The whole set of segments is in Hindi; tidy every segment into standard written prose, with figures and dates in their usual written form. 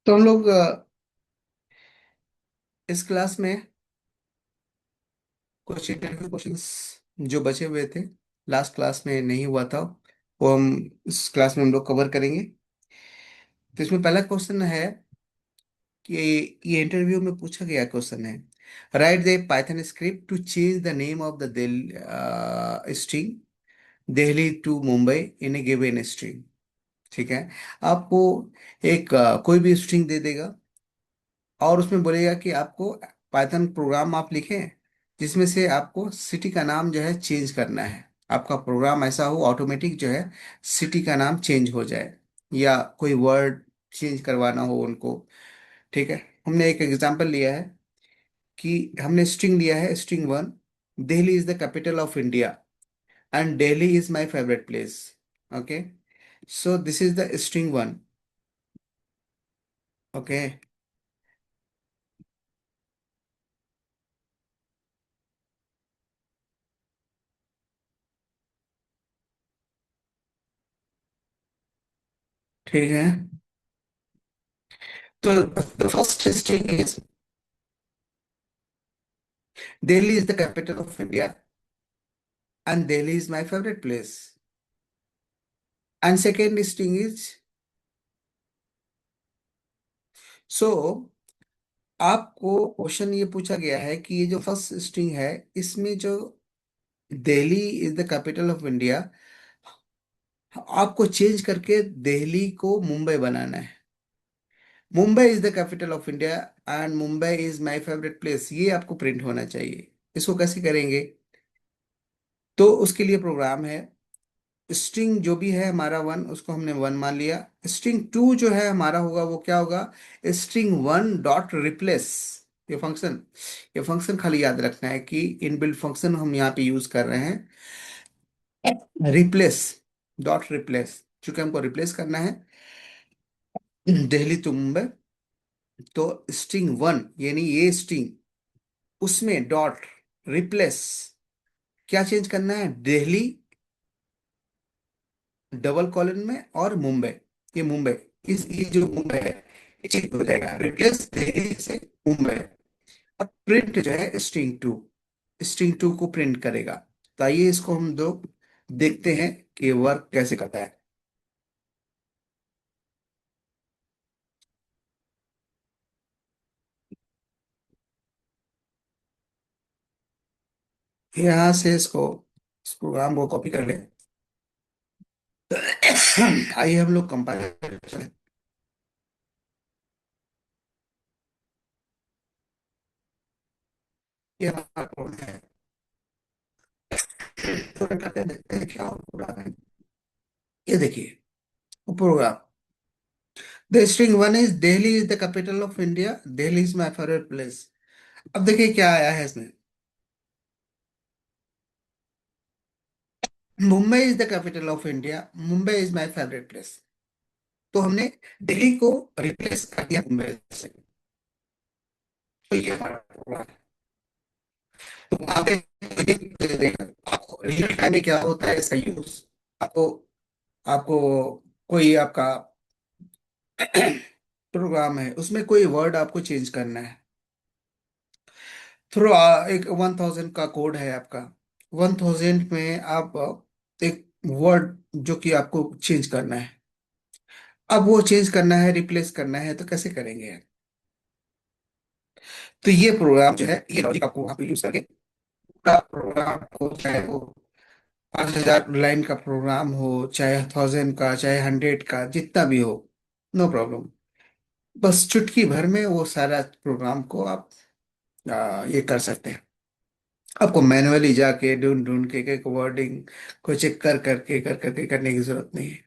तो हम लोग इस क्लास में कुछ इंटरव्यू क्वेश्चंस जो बचे हुए थे, लास्ट क्लास में नहीं हुआ था, वो हम इस क्लास में हम लोग कवर करेंगे। तो इसमें पहला क्वेश्चन है कि ये इंटरव्यू में पूछा गया क्वेश्चन है, write the Python script to change the name of the string Delhi to Mumbai in a given string. ठीक है। आपको एक कोई भी स्ट्रिंग दे देगा और उसमें बोलेगा कि आपको पाइथन प्रोग्राम आप लिखें जिसमें से आपको सिटी का नाम जो है चेंज करना है। आपका प्रोग्राम ऐसा हो ऑटोमेटिक जो है सिटी का नाम चेंज हो जाए, या कोई वर्ड चेंज करवाना हो उनको। ठीक है। हमने एक एग्जांपल लिया है कि हमने स्ट्रिंग लिया है, string one, Delhi is the capital of India and Delhi is my favourite place. Okay, so this is the string one. Okay. ठीक है। तो the first string is Delhi is the capital of India and Delhi is my favorite place. And second listing is, so आपको क्वेश्चन ये पूछा गया है कि ये जो फर्स्ट स्ट्रिंग है इसमें जो Delhi is the capital of India, आपको चेंज करके दिल्ली को मुंबई बनाना है। Mumbai is the capital of India and Mumbai is my favourite place, ये आपको प्रिंट होना चाहिए। इसको कैसे करेंगे? तो उसके लिए प्रोग्राम है। स्ट्रिंग जो भी है हमारा वन, उसको हमने वन मान लिया। स्ट्रिंग टू जो है हमारा होगा वो क्या होगा? String one dot replace. ये फंक्शन, ये फंक्शन खाली याद रखना है कि इनबिल्ट फंक्शन हम यहाँ पे यूज कर रहे हैं, रिप्लेस, डॉट रिप्लेस। चूंकि हमको रिप्लेस करना है दिल्ली टू मुंबई, तो स्ट्रिंग वन यानी ये स्ट्रिंग, उसमें डॉट रिप्लेस क्या चेंज करना है? दिल्ली डबल कॉलन में और मुंबई, ये मुंबई, इस ये जो मुंबई है ये चेंज हो जाएगा, रिप्लेस दिल्ली से मुंबई। और प्रिंट जो है स्ट्रिंग टू, स्ट्रिंग टू को प्रिंट करेगा। तो आइए इसको हम दो देखते हैं कि ये वर्क कैसे करता है। यहाँ से इसको, इस प्रोग्राम को कॉपी कर ले। आइए हम लोग कंपाइल करें। ये हमारा कोड है, तो रन करके देखते हैं क्या प्रोग्राम है। ये देखिए वो program, the string one is Delhi is the capital of India, Delhi is my favourite place. अब देखिए क्या आया है इसमें, Mumbai is the capital of India, Mumbai is my favourite place. तो हमने दिल्ली को रिप्लेस कर दिया मुंबई से। तो ये हमारा प्रोग्राम है। तो वहां पे आपको रियल टाइम में क्या होता है इसका यूज, आपको आपको कोई आपका प्रोग्राम है उसमें कोई वर्ड आपको चेंज करना है थ्रू, एक 1000 का कोड है आपका, 1000 में आप एक वर्ड जो कि आपको चेंज करना है। अब वो चेंज करना है, रिप्लेस करना है, तो कैसे करेंगे? तो ये प्रोग्राम जो है ये लॉजिक आपको वहां पे यूज करके पूरा प्रोग्राम को, चाहे वो 5000 लाइन का प्रोग्राम हो, चाहे 1000 का, चाहे 100 का, जितना भी हो, नो प्रॉब्लम। बस चुटकी भर में वो सारा प्रोग्राम को आप ये कर सकते हैं। आपको मैनुअली जाके ढूंढ ढूंढ के एक वर्डिंग को चेक कर करके कर करके करने की जरूरत नहीं है,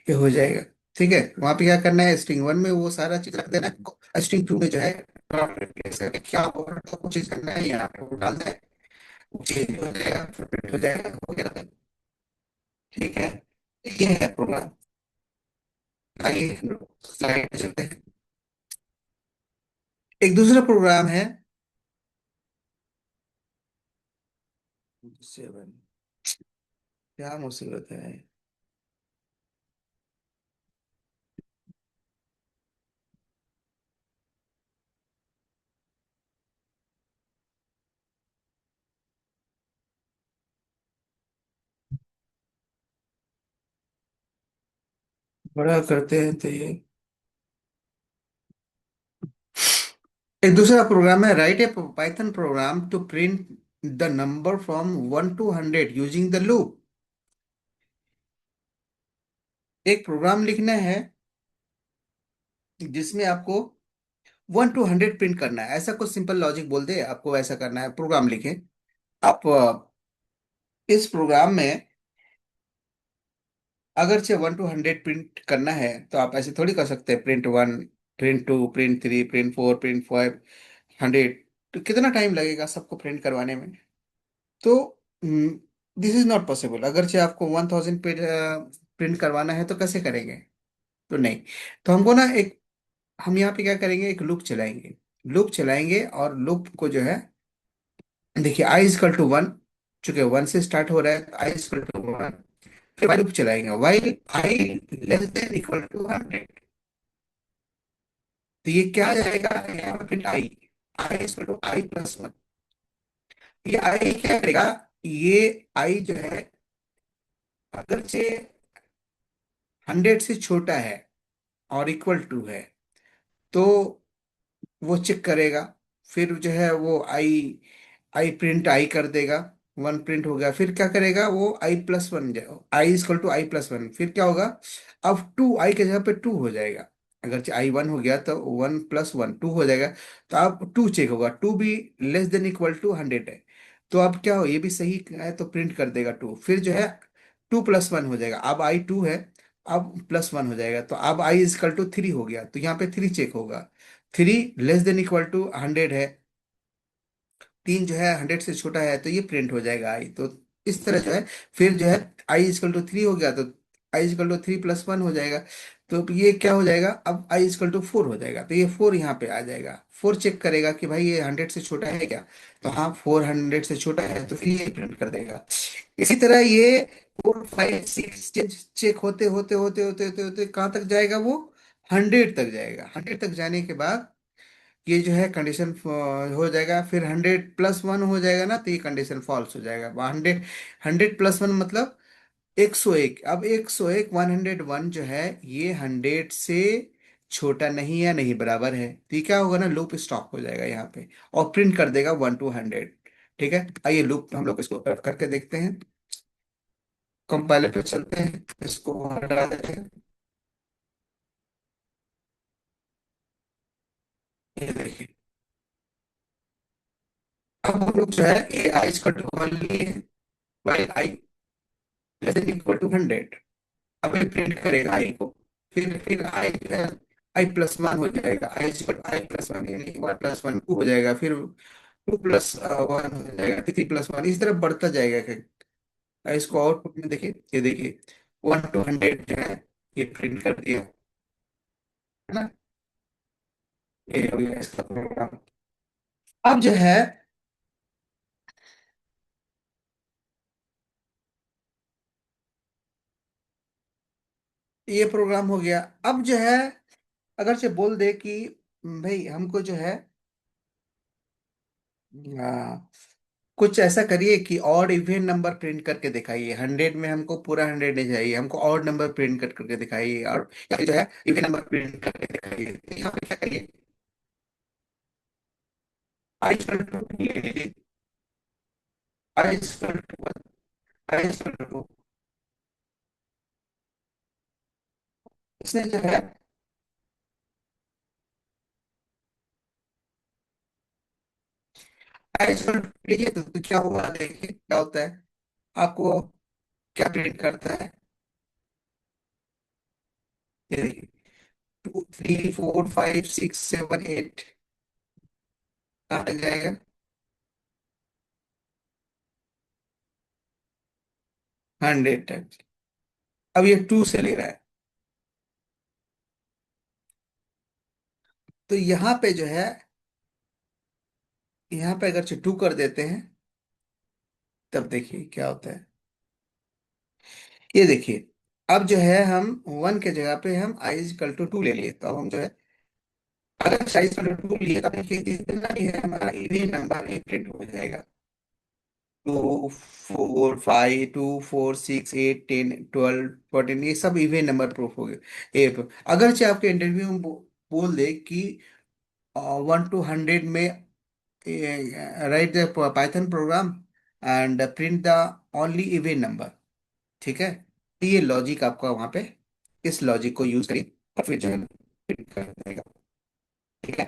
ये हो जाएगा। ठीक है। वहां पे क्या करना है, स्ट्रिंग वन में वो सारा चीज रख देना है, स्ट्रिंग टू में जो है replace करके क्या वर्ड को चेंज करना है यहाँ पे वो डालना है, वो चेंज हो जाएगा, फिर print हो जाएगा, हो गया। ठीक है। ये है प्रोग्राम। आइए स्लाइड पे चलते हैं। एक दूसरा प्रोग्राम है 7, क्या मुसीबत है। बड़ा करते हैं तो ये एक दूसरा प्रोग्राम है, write a Python program to print the number from 1 to 100 using the loop. एक प्रोग्राम लिखना है जिसमें आपको 1 to 100 प्रिंट करना है, ऐसा कुछ सिंपल लॉजिक बोल दे आपको, ऐसा करना है, प्रोग्राम लिखें आप। इस प्रोग्राम में अगर से 1 to 100 प्रिंट करना है तो आप ऐसे थोड़ी कर सकते हैं, print 1, print 2, print 3, print 4, print 5, 100। तो कितना टाइम लगेगा सबको प्रिंट करवाने में? तो दिस इज नॉट पॉसिबल। अगर से आपको 1000 प्रिंट करवाना है तो कैसे करेंगे? तो नहीं। तो हमको ना एक, हम यहाँ पे क्या करेंगे, एक लूप चलाएंगे। लूप चलाएंगे और लूप को जो है, देखिए i = 1, चूंकि 1 से स्टार्ट हो रहा है तो i = 1, फिर while लूप चलाएंगे, वाइल i < तो ये क्या आ जाएगा यहाँ पे, प्रिंट i = i+1। ये आई क्या करेगा, ये आई जो है अगर से 100 से छोटा है और इक्वल टू है तो वो चेक करेगा। फिर जो है वो आई, आई प्रिंट आई कर देगा। 1 प्रिंट हो गया, फिर क्या करेगा वो i+1 जाए, i = i+1, फिर क्या होगा, अब 2 आई के जगह पे 2 हो जाएगा। अगर i 1 हो गया तो 1+1 2 हो जाएगा। तो अब 2 चेक होगा, 2 भी < 100 है। तो अब क्या हो, ये भी सही है तो प्रिंट कर देगा 2, फिर जो है 2+1 हो जाएगा, अब i 2 है, अब +1 हो जाएगा, तो अब i = 3 हो गया, तो यहाँ पे 3 चेक होगा। 3 < 100 है, 3 जो है 100 से छोटा है तो ये प्रिंट हो जाएगा आई। तो इस तरह जो है, फिर जो है i = 3 हो गया तो i = 3+1 हो जाएगा। तो ये क्या हो जाएगा, अब i = 4 हो जाएगा, तो ये 4 यहाँ पे आ जाएगा। 4 चेक करेगा कि भाई ये 100 से छोटा है क्या, तो हाँ 400 से छोटा है, तो फिर ये प्रिंट कर देगा। इसी तरह ये 4 5 6 चेक होते होते होते होते होते होते कहाँ तक जाएगा वो, 100 तक जाएगा। 100 तक जाने के बाद ये जो है कंडीशन हो जाएगा, फिर 100+1 हो जाएगा ना, तो ये कंडीशन फॉल्स हो जाएगा। 100 100+1 मतलब 101। अब 101 101 जो है ये 100 से छोटा नहीं है, नहीं बराबर है, तो ये क्या होगा ना, लूप स्टॉप हो जाएगा यहाँ पे और प्रिंट कर देगा 1 to 100। ठीक है, आइए लूप हम लोग इसको करके देखते हैं। कंपाइलर पे चलते हैं, इसको हटा देते हैं। ये देखिए, अब हम लोग जो है ए i = 1 लिए, वाइल i < 100। अब ये प्रिंट करेगा आई को, फिर आई i+1 हो जाएगा, i = i+1, यानी 1+1 2 हो जाएगा, फिर 2+1 हो जाएगा, 3+1 इस तरह बढ़ता जाएगा। इसको आउटपुट में देखिए, ये देखिए 1 to 100 जो है ये प्रिंट कर दिया, है ना। ये हो गया इसका प्रोग्राम। अब जो है, ये प्रोग्राम हो गया। अब जो है अगर से बोल दे कि भाई हमको जो है आ, कुछ ऐसा करिए कि ऑड इवन नंबर प्रिंट करके दिखाइए, 100 में हमको पूरा 100 नहीं चाहिए, हमको ऑड नंबर प्रिंट कर करके दिखाइए, और या फिर जो है इवन नंबर प्रिंट करके दिखाइए। तो यहाँ पे क्या करिए, i = 2 i = 2 इसने जो है लीजिए, तो क्या हुआ देखिए क्या होता है, आपको क्या प्रिंट करता है, ये देखिए 2 3 4 5 6 7 8 कहाँ तक जाएगा, 100 तक। अब ये 2 से ले रहा है, तो यहाँ पे जो है, यहाँ पे अगर 2 कर देते हैं तब देखिए क्या होता है। ये देखिए, अब जो है हम 1 के जगह पे हम i = 2 ले लिए, तो अब हम जो है अगर i = 2 लिए तो देखिए जितना भी है हमारा इवन नंबर एक प्रिंट हो जाएगा। 2 4 5 2 4 6 8 10 12 14, ये सब इवन नंबर प्रूफ हो गए। अगरचे आपके इंटरव्यू में बोल दे कि 1 to 100 में write the Python programme and print the only even number, ठीक है, तो ये लॉजिक आपका वहां पे, इस लॉजिक को यूज करिए और फिर जो है print कर देगा, ठीक है।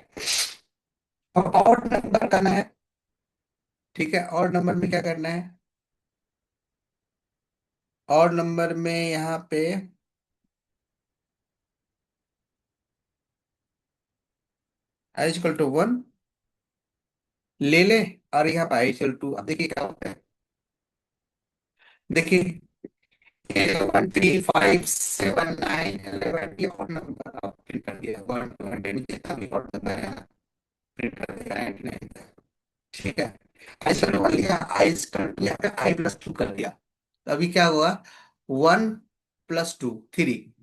अब और नंबर करना है, ठीक है, और नंबर में क्या करना है, और नंबर में यहाँ पे आई इक्वल टू 1 ले ले, और यहाँ पे आई इक्वल टू, अब देखिए क्या होता है, देखिए 1 3 5 7 9 11, ये और नंबर आप प्रिंट कर दिया, 1 to 100 जितना भी और नंबर है प्रिंट कर देगा 99 तक, ठीक है। आई इक्वल टू 1 लिया, आई इक्वल टू यहाँ पे I+2 कर दिया, तो अभी क्या हुआ, 1+2 3,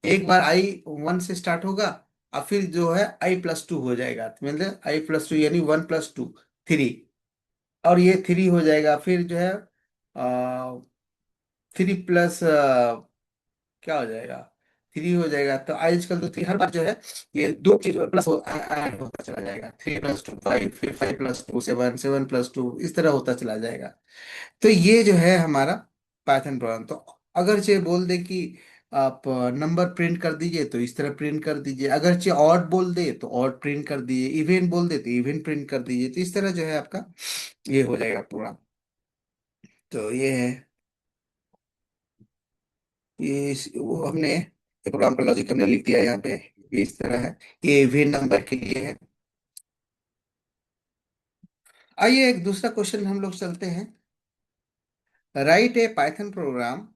एक बार I 1 से स्टार्ट होगा, और फिर जो है I+2 हो जाएगा, तो मतलब I+2 यानी 1+2 3, और ये 3 हो जाएगा, फिर जो है 3 प्लस क्या हो जाएगा, 3 हो जाएगा, तो आई इक्वल टू 3, हर बार जो है ये दो चीज प्लस ऐड होता चला जाएगा, 3+2 5, फिर 5+2 7, 7+2 इस तरह होता चला जाएगा। तो ये जो है हमारा पाइथन प्रोग्राम। तो अगर चे बोल दे कि आप नंबर प्रिंट कर दीजिए, तो इस तरह प्रिंट कर दीजिए, अगर चे ऑड बोल दे तो ऑड प्रिंट कर दीजिए, इवेंट बोल दे तो इवेंट प्रिंट कर दीजिए, तो इस तरह जो है आपका ये हो जाएगा प्रोग्राम। तो ये है, वो हमने प्रोग्राम का लॉजिक हमने लिख दिया यहाँ पे, ये इस तरह है, ये इवेंट नंबर के लिए है। आइए एक दूसरा क्वेश्चन हम लोग चलते हैं। Right a Python programme,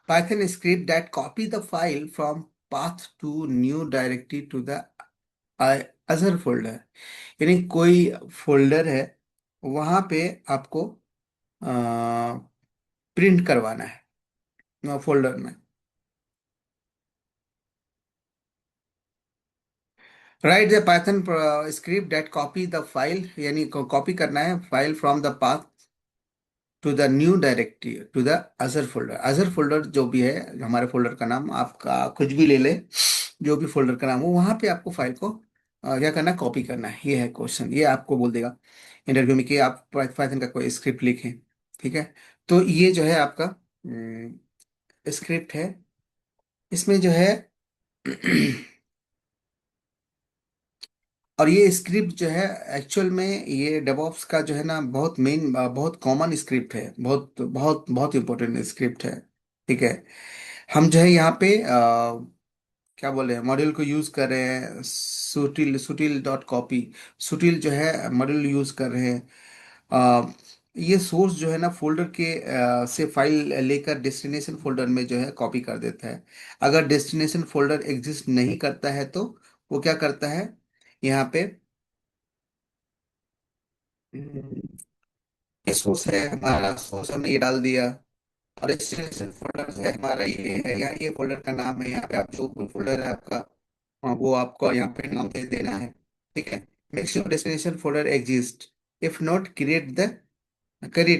Python script that copy the file from path to new directory to the other folder, यानी कोई फोल्डर है, वहां पे आपको प्रिंट करवाना है फोल्डर में। Write the Python script that copy the file, यानी कॉपी करना है file from the path to the new directory to the Azure folder. Azure folder जो भी है, हमारे फोल्डर का नाम आपका कुछ भी ले ले, जो भी फोल्डर का नाम हो, वहां पे आपको फाइल को क्या करना है, कॉपी करना है। ये है क्वेश्चन, ये आपको बोल देगा इंटरव्यू में कि आप पाइथन का कोई स्क्रिप्ट लिखें, ठीक है। तो ये जो है आपका स्क्रिप्ट है, इसमें जो है और ये स्क्रिप्ट जो है एक्चुअल में ये डेवऑप्स का जो है ना बहुत मेन, बहुत कॉमन स्क्रिप्ट है, बहुत बहुत बहुत इंपॉर्टेंट स्क्रिप्ट है, ठीक है। हम जो है यहाँ पे क्या बोले, मॉड्यूल को यूज कर रहे हैं, सुटिल.कॉपी, सुटिल जो है मॉड्यूल यूज कर रहे हैं। ये सोर्स जो है ना फोल्डर के से फाइल लेकर डेस्टिनेशन फोल्डर में जो है कॉपी कर देता है। अगर डेस्टिनेशन फोल्डर एग्जिस्ट नहीं करता है तो वो क्या करता है, यहाँ पे ये सोर्स है हमारा, सोर्स हमने ये डाल दिया, और डेस्टिनेशन फोल्डर है हमारा, ये है, यहाँ ये फोल्डर का नाम है, यहाँ पे आप जो फोल्डर है आपका, हाँ, वो आपको यहाँ पे नाम दे देना है, ठीक है। Make sure destination folder exist, if not create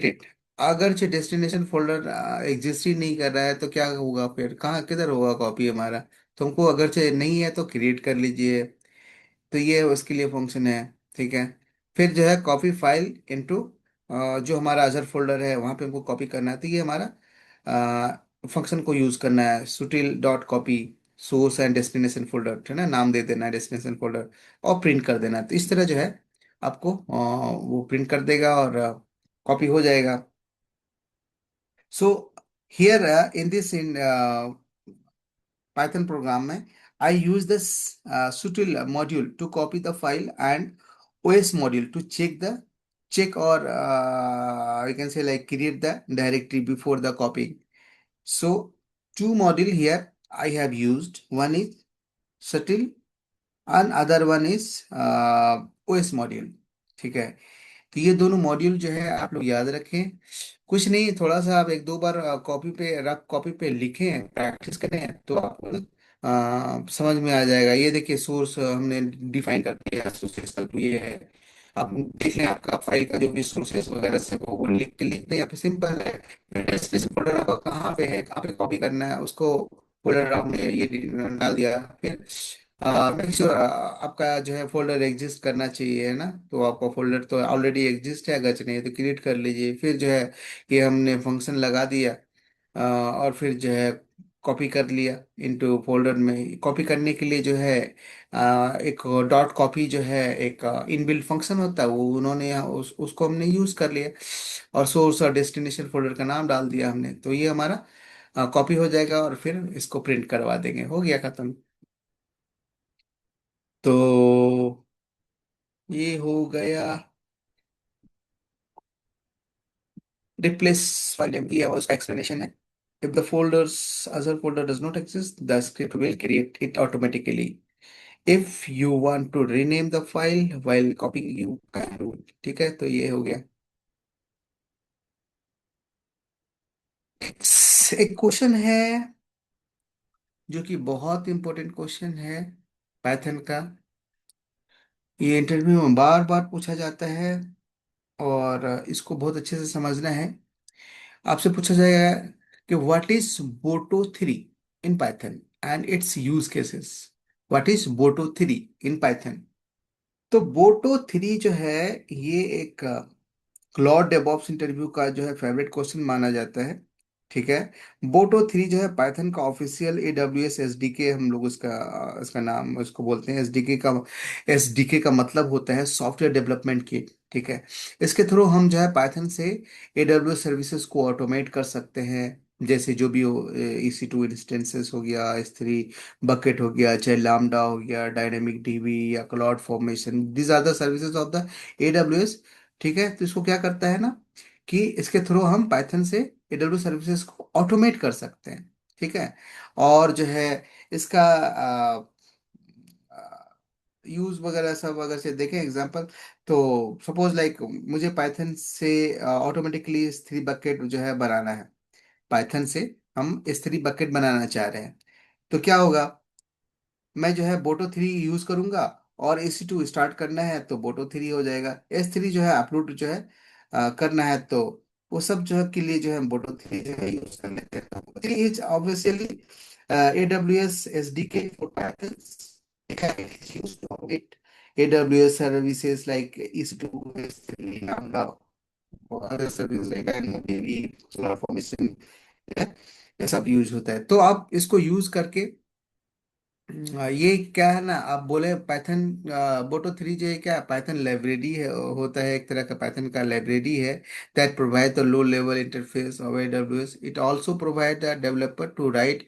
it. अगर जो डेस्टिनेशन फोल्डर एग्जिस्ट ही नहीं कर रहा है तो क्या होगा, फिर कहाँ किधर होगा कॉपी हमारा। तुमको अगर से नहीं है तो क्रिएट कर लीजिए, तो ये उसके लिए फंक्शन है, ठीक है। फिर जो है कॉपी फाइल इनटू, जो हमारा अजर फोल्डर है वहाँ पे हमको कॉपी करना है, तो ये हमारा फंक्शन को यूज करना है, sutil.copy source and destination folder, है ना, नाम दे देना है डेस्टिनेशन फोल्डर, और प्रिंट कर देना है। तो इस तरह जो है आपको वो प्रिंट कर देगा और कॉपी हो जाएगा। So here in this in Python program में I use this sutil module to copy the file and OS module to check or you can say like create the directory before the copying. So two module here I have used. One is sutil and other one is OS module, ठीक है। तो ये दोनों मॉड्यूल जो है आप लोग याद रखें, कुछ नहीं, थोड़ा सा आप एक दो बार कॉपी पे रफ कॉपी पे लिखें, प्रैक्टिस करें, तो आपको समझ में आ जाएगा। ये देखिए सोर्स हमने डिफाइन कर दिया, सोर्स ये है, आप देख लें आपका फाइल का जो भी सोर्सेस वगैरह से वो लिख दें, या फिर सिंपल है डेस्टिनेशन फोल्डर आपका कहाँ पे है, कहाँ पे कॉपी करना है उसको, फोल्डर आपने ये डाल दिया। फिर मेक श्योर आपका जो है फोल्डर एग्जिस्ट करना चाहिए, है ना। तो आपका फोल्डर तो ऑलरेडी एग्जिस्ट है, अगर नहीं है तो क्रिएट कर लीजिए। फिर जो है ये हमने फंक्शन लगा दिया, और फिर जो है कॉपी कर लिया इनटू फोल्डर में। कॉपी करने के लिए जो है एक डॉट कॉपी जो है एक इनबिल्ट फंक्शन होता है, वो उन्होंने उसको हमने यूज कर लिया, और सोर्स और डेस्टिनेशन फोल्डर का नाम डाल दिया हमने, तो ये हमारा कॉपी हो जाएगा, और फिर इसको प्रिंट करवा देंगे, हो गया खत्म। तो ये हो गया रिप्लेस फाइल नेम, ये उसका एक्सप्लेनेशन है। If the folder's other folder does not exist, the script will create it automatically. If you want to rename the file while copying, you can do it. ठीक है, तो ये हो गया। एक क्वेश्चन है जो कि बहुत इंपॉर्टेंट क्वेश्चन है पाइथन का। ये इंटरव्यू में बार बार पूछा जाता है, और इसको बहुत अच्छे से समझना है। आपसे पूछा जाएगा कि what is Boto three in Python and its use cases. What is Boto three in Python. तो बोटो थ्री जो है ये एक क्लॉड डेवऑप्स इंटरव्यू का जो है फेवरेट क्वेश्चन माना जाता है। ठीक है। बोटो थ्री जो है पाइथन का ऑफिशियल AWS SDK, हम लोग उसका इसका नाम उसको बोलते हैं एसडीके का मतलब होता है सॉफ्टवेयर डेवलपमेंट किट। ठीक है। इसके थ्रू हम जो है पाइथन से AWS सर्विसेज को ऑटोमेट कर सकते हैं, जैसे जो भी हो, EC2 इंस्टेंसेस हो गया, S3 बकेट हो गया, चाहे लामडा हो गया, डायनेमिक डीबी या CloudFormation, these are the services of the AWS। ठीक है। तो इसको क्या करता है ना, कि इसके थ्रू हम पाइथन से AWS सर्विसेज को ऑटोमेट कर सकते हैं। ठीक है। और जो है इसका यूज वगैरह सब अगर से देखें एग्जांपल, तो सपोज लाइक मुझे पाइथन से ऑटोमेटिकली S3 बकेट जो है बनाना है। पाइथन से हम S3 बकेट बनाना चाह रहे हैं, तो क्या होगा, मैं जो है बोटो थ्री यूज करूंगा, और AC2 स्टार्ट करना है तो बोटो थ्री हो जाएगा। S3 जो है अपलोड जो है करना है, तो वो सब जो है के लिए जो है बोटो थ्री जो है यूज कर लेते हैं। तो three is obviously AWS SDK for Python. AWS services like EC2, S3, Lambda, or other services like DynamoDB, CloudFormation, ये सब यूज होता है। तो आप इसको यूज करके ये क्या है ना, आप बोले पाइथन बोटो थ्री जो है क्या, पाइथन लाइब्रेरी है, होता है एक तरह का पाइथन का लाइब्रेरी है, that provide the low level interface of AWS। It also provide the developer to write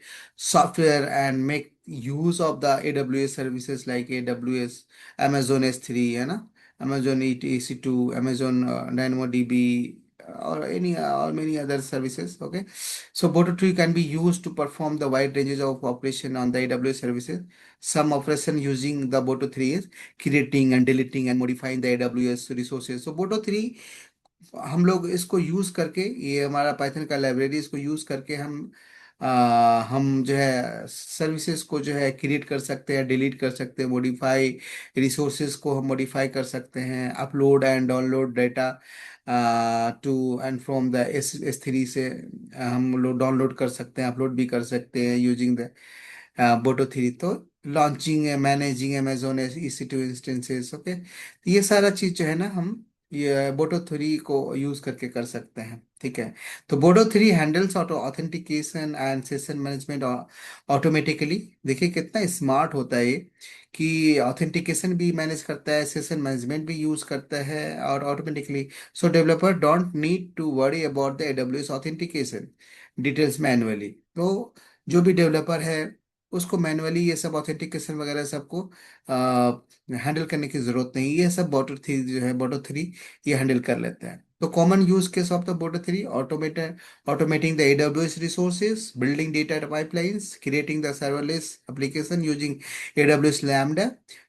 software and make use of the AWS services like AWS Amazon S3, है ना, Amazon EC2, Amazon DynamoDB, or any or many other services. Okay, so Boto tree can be used to perform the wide ranges of operation on the AWS services. Some operation using the Boto 3 is creating and deleting and modifying the AWS resources. So Boto 3 हम लोग इसको यूज करके, ये हमारा पाइथन का लाइब्रेरी, इसको यूज करके हम जो है सर्विसेज को जो है क्रिएट कर सकते हैं, डिलीट कर सकते हैं, मॉडिफाई रिसोर्सेज को हम मॉडिफाई कर सकते हैं, upload and download data to and from the S3 से हम लोग डाउनलोड कर सकते हैं, अपलोड भी कर सकते हैं यूजिंग द बोटो थ्री। तो launching managing Amazon EC2 instances. Okay, ये सारा चीज जो है ना, हम ये बोटो थ्री को यूज करके कर सकते हैं। ठीक है। तो Boto three handles auto authentication and session management automatically. देखिए कितना स्मार्ट होता है ये, कि ऑथेंटिकेशन भी मैनेज करता है, सेशन मैनेजमेंट भी यूज करता है, और automatically. So developer don't need to worry about the AWS authentication details manually. तो जो भी डेवलपर है उसको मैनुअली ये सब ऑथेंटिकेशन वगैरह सबको हैंडल करने की जरूरत नहीं, ये सब बोटो थ्री जो है, बोटो थ्री ये हैंडल कर लेते हैं। तो common use case of the boto three, automating the AWS resources, building data pipelines, creating the serverless application using AWS Lambda,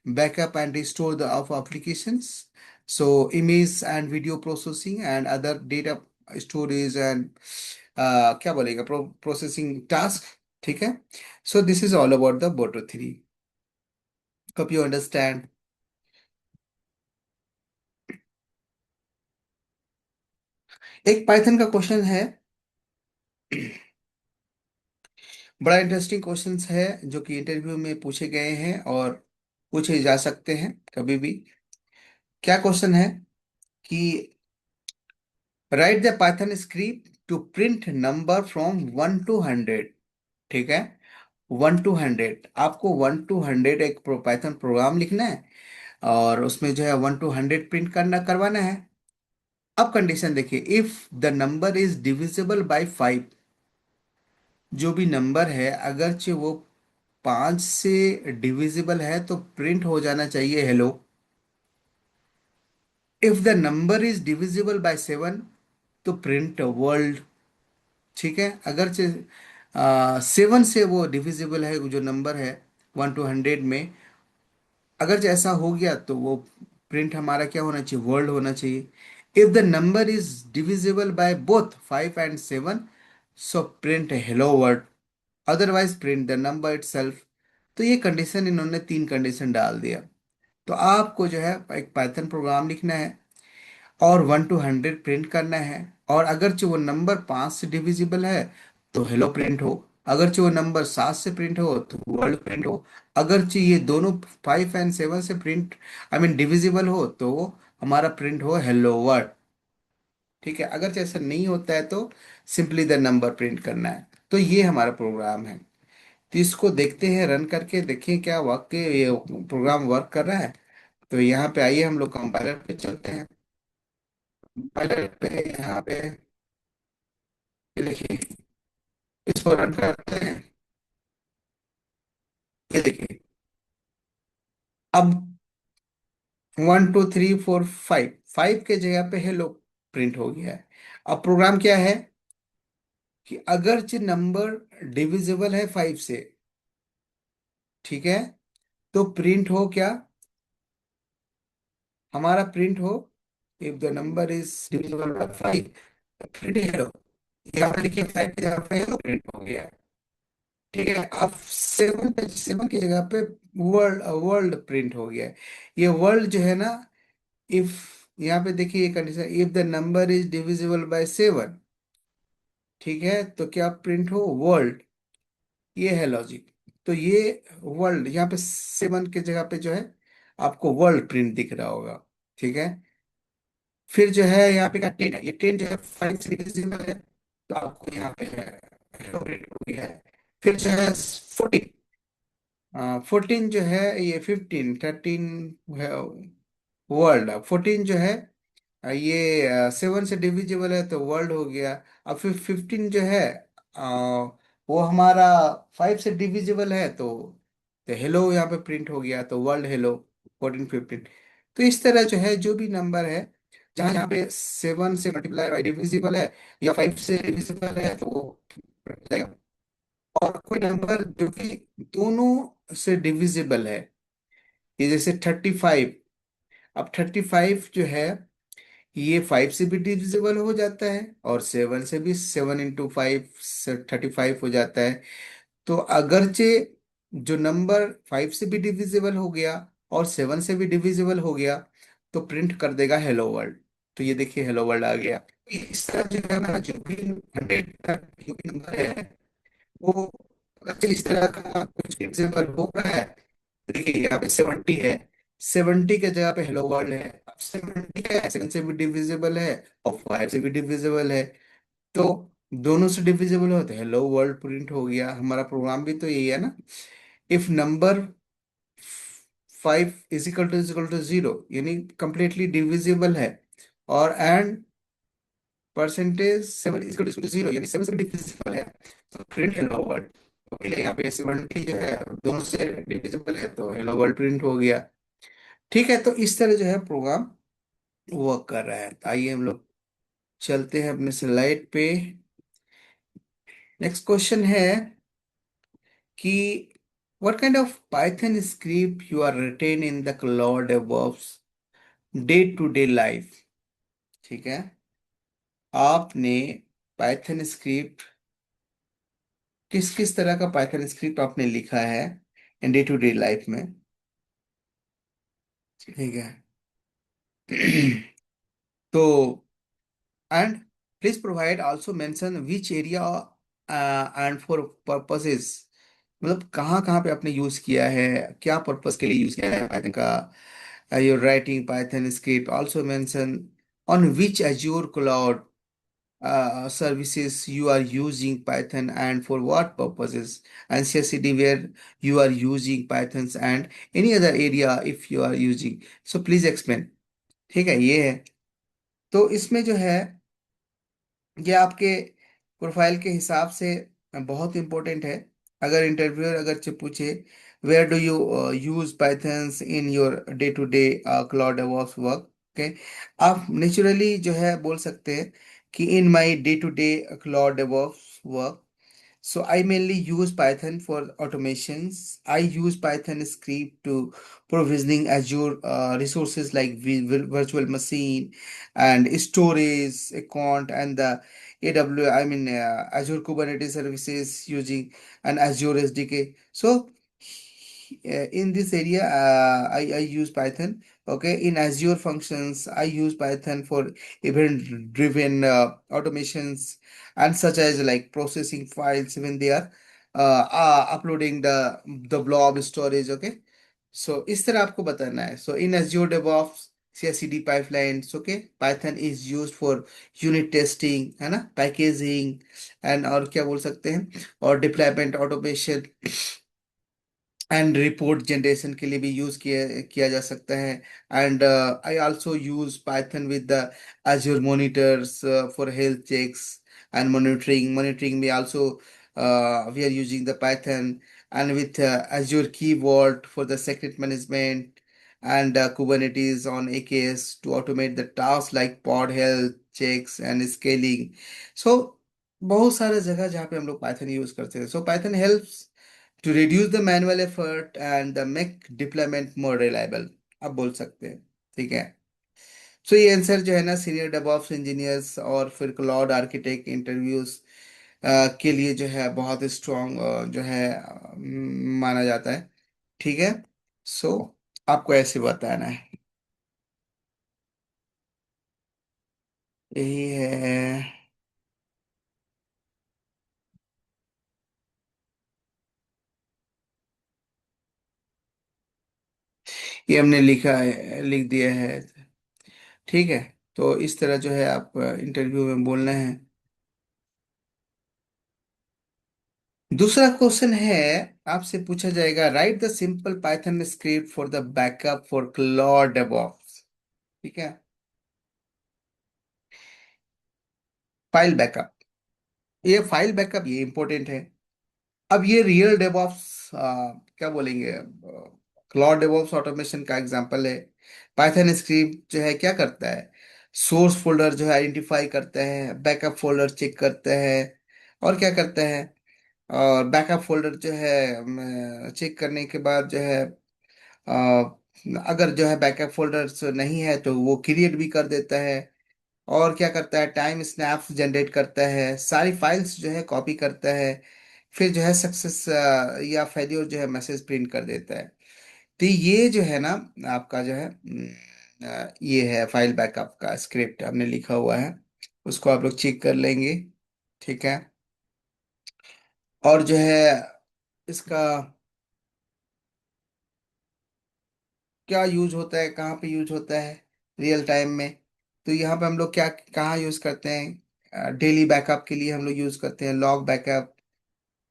backup and restore the of applications, so image and video processing and other data storage and क्या बोलेगा प्रोसेसिंग टास्क। ठीक है। So this is all about the Boto 3. Hope you understand. एक पाइथन का क्वेश्चन है, बड़ा इंटरेस्टिंग क्वेश्चंस है, जो कि इंटरव्यू में पूछे गए हैं और पूछे जा सकते हैं कभी भी। क्या क्वेश्चन है कि write the Python script to print number from 1 to 100। ठीक है, 1 to 100, आपको 1 to 100 एक पाइथन प्रोग्राम लिखना है और उसमें जो है 1 to 100 प्रिंट करना करवाना है। अब कंडीशन देखिए, if the number is divisible by 5, जो भी नंबर है अगरचे वो 5 से डिविजिबल है तो प्रिंट हो जाना चाहिए hello. If the number is divisible by 7 तो प्रिंट वर्ल्ड। ठीक है, अगरचे 7 से वो डिविजिबल है, जो नंबर है 1 to 100 में, अगर जैसा हो गया तो वो प्रिंट हमारा क्या होना चाहिए, वर्ल्ड होना चाहिए। If the number is divisible by both 5 and 7, so print hello world, otherwise print the number itself. तो ये कंडीशन, इन्होंने 3 कंडीशन डाल दिया। तो आपको जो है एक पाइथन प्रोग्राम लिखना है और 1 to 100 प्रिंट करना है। और अगर जो वो नंबर 5 से डिविजिबल है तो हेलो प्रिंट हो, अगर जो वो नंबर 7 से प्रिंट हो तो वर्ल्ड प्रिंट हो, अगर जो ये दोनों 5 and 7 से प्रिंट आई मीन डिविजिबल हो तो वो हमारा प्रिंट हो हेलो वर्ल्ड। ठीक है, अगर जैसा नहीं होता है तो सिंपली द नंबर प्रिंट करना है। तो ये हमारा प्रोग्राम है। तो इसको देखते हैं, रन करके देखें क्या वाकई ये प्रोग्राम वर्क कर रहा है। तो यहाँ पे आइए, हम लोग कंपाइलर पे चलते हैं। कंपाइलर पे यहाँ पे ये देखिए, इसको रन करते हैं। ये देखिए, अब 1 2 3 4 5, 5 के जगह पे हेलो प्रिंट हो गया है। अब प्रोग्राम क्या है कि अगर जो नंबर डिविजिबल है 5 से, ठीक है, तो प्रिंट हो क्या, हमारा प्रिंट हो, if the number is divisible by 5, print hello. यहाँ पे देखिए 5 की जगह पे हेलो प्रिंट हो गया। ठीक है, अब 7 की जगह पे वर्ल्ड वर्ल्ड प्रिंट हो गया है। ये वर्ल्ड जो है ना, इफ, यहाँ पे देखिए ये condition, if the number is divisible by 7, ठीक है, तो क्या प्रिंट हो, वर्ल्ड। ये है लॉजिक। तो ये वर्ल्ड, यहाँ पे 7 की जगह पे जो है आपको वर्ल्ड प्रिंट दिख रहा होगा। ठीक है, फिर जो है यहाँ पे का 10 है, ये 10 जो है 5 से डिविजिबल है, तो आपको यहाँ पे है प्रिंट हो गया है। फिर जो है 14, 14 जो है, ये 15 13 है, वर्ल्ड। 14 जो है ये 7 से डिविजिबल है तो वर्ल्ड हो गया। अब फिर 15 जो है वो हमारा 5 से डिविजिबल है तो हेलो यहाँ पे प्रिंट हो गया, तो वर्ल्ड हेलो। 14 15, तो इस तरह जो है जो भी नंबर है, जहाँ यहाँ पे 7 से मल्टीप्लाई डिविजिबल है या 5 से डिविजिबल है तो वो print हो जाएगा। और कोई नंबर जो कि दोनों से डिविजिबल है, ये जैसे 35। अब 35 जो है ये 5 से भी डिविजिबल हो जाता है और 7 से भी, 7 into 5 से 35 हो जाता है। तो अगरचे जो नंबर 5 से भी डिविजिबल हो गया और 7 से भी डिविजिबल हो गया तो प्रिंट कर देगा हेलो वर्ल्ड। तो ये देखिए हेलो वर्ल्ड आ गया। इस तरह जो है ना, जो भी 100 का जो भी नंबर है वो अगर इस तरह का कुछ डिविजिबल हो रहा है, देखिए यहाँ पे 70 है, 70 के जगह पे हेलो वर्ल्ड है। अब 70 है, 7 से भी डिविजिबल है और 5 से भी डिविजिबल है, तो दोनों से डिविजिबल हो तो हेलो वर्ल्ड प्रिंट हो गया। हमारा प्रोग्राम भी तो यही है ना। If number 5 is equal to यानी कंप्लीटली डिविजिबल है, और and percentage 7 is equal to 0 यानी 7 से डिविजिबल है, तो प्रिंट हेलो वर्ल्ड। ओके, यहाँ पे 70 जो है दोनों से डिविजिबल है तो हेलो वर्ल्ड प्रिंट हो गया। ठीक है, तो इस तरह जो है प्रोग्राम वर्क कर रहा है। तो आइए हम लोग चलते हैं अपने स्लाइड पे। नेक्स्ट क्वेश्चन है कि what kind of Python script you are written in the cloud DevOps day to day life. ठीक है, आपने पाइथन स्क्रिप्ट, किस किस तरह का पाइथन स्क्रिप्ट आपने लिखा है in day to day life में। ठीक है तो and please provide also mention which area and for purposes, मतलब कहाँ कहाँ पे आपने यूज किया है, क्या पर्पस के लिए यूज किया है पाइथन का। Your writing Python script also mention on which azure cloud services you are using Python and for what purposes, and CI/CD where you are using Pythons and any other area if you are using, so please explain। ठीक है, ये है। तो इसमें जो है ये आपके प्रोफाइल के हिसाब से बहुत इंपॉर्टेंट है। अगर इंटरव्यूअर अगर से पूछे where do you use Pythons in your day to day cloud DevOps work, okay, आप नेचुरली जो है बोल सकते हैं कि in my day to day cloud DevOps work, so I mainly use Python for automations. I use Python script to provisioning Azure resources like virtual machine and storage account and the Azure Kubernetes services using an Azure SDK. So in this area, I use Python. Okay, in Azure functions, I use Python for event-driven automations and such as like processing files when they are uploading the blob storage, okay। So इस तरह आपको बताना है। So in Azure DevOps CI/CD pipelines, okay, Python is used for unit testing, है ना, पैकेजिंग एंड और क्या बोल सकते हैं, और deployment automation and report generation के लिए भी यूज किया किया जा सकता है। And I also use Python with the Azure monitors for health checks and monitoring में also we are using the Python, and with Azure Key Vault for the secret management and Kubernetes on AKS to automate the tasks like pod health checks and scaling। so बहुत सारे जगह जहाँ पे हम लोग पाइथन यूज करते हैं। सो Python helps to reduce the manual effort and the make deployment more reliable, आप बोल सकते हैं। ठीक है। सो ये आंसर जो है ना सीनियर डेवऑप्स इंजीनियर्स और फिर क्लाउड आर्किटेक्ट इंटरव्यूज के लिए जो है बहुत स्ट्रॉन्ग जो है माना जाता है। ठीक है। सो आपको ऐसे बताना है, यही है। ये हमने लिखा है, लिख दिया है। ठीक है। तो इस तरह जो है आप इंटरव्यू में बोलना है। दूसरा क्वेश्चन है, आपसे पूछा जाएगा right the simple Python script for the backup for cloud DevOps. ठीक है, फाइल बैकअप, ये फाइल बैकअप ये इंपॉर्टेंट है। अब ये रियल डेवऑप्स क्या बोलेंगे, क्लाउड डेवऑप्स ऑटोमेशन का एग्जांपल है। पाइथन स्क्रिप्ट जो है क्या करता है, सोर्स फोल्डर जो है आइडेंटिफाई करता है, बैकअप फोल्डर चेक करता है, और क्या करता है, और बैकअप फोल्डर जो है चेक करने के बाद जो है अ, अगर जो है बैकअप फोल्डर्स नहीं है तो वो क्रिएट भी कर देता है। और क्या करता है, टाइम स्नैप्स जनरेट करता है, सारी फाइल्स जो है कॉपी करता है, फिर जो है सक्सेस या फेल्योर जो है मैसेज प्रिंट कर देता है। तो ये जो है ना आपका जो है ये है फाइल बैकअप का स्क्रिप्ट हमने लिखा हुआ है, उसको आप लोग चेक कर लेंगे। ठीक है। और जो है इसका क्या यूज होता है, कहाँ पे यूज होता है रियल टाइम में, तो यहाँ पे हम लोग क्या कहाँ यूज करते हैं, डेली बैकअप के लिए हम लोग यूज करते हैं लॉग बैकअप,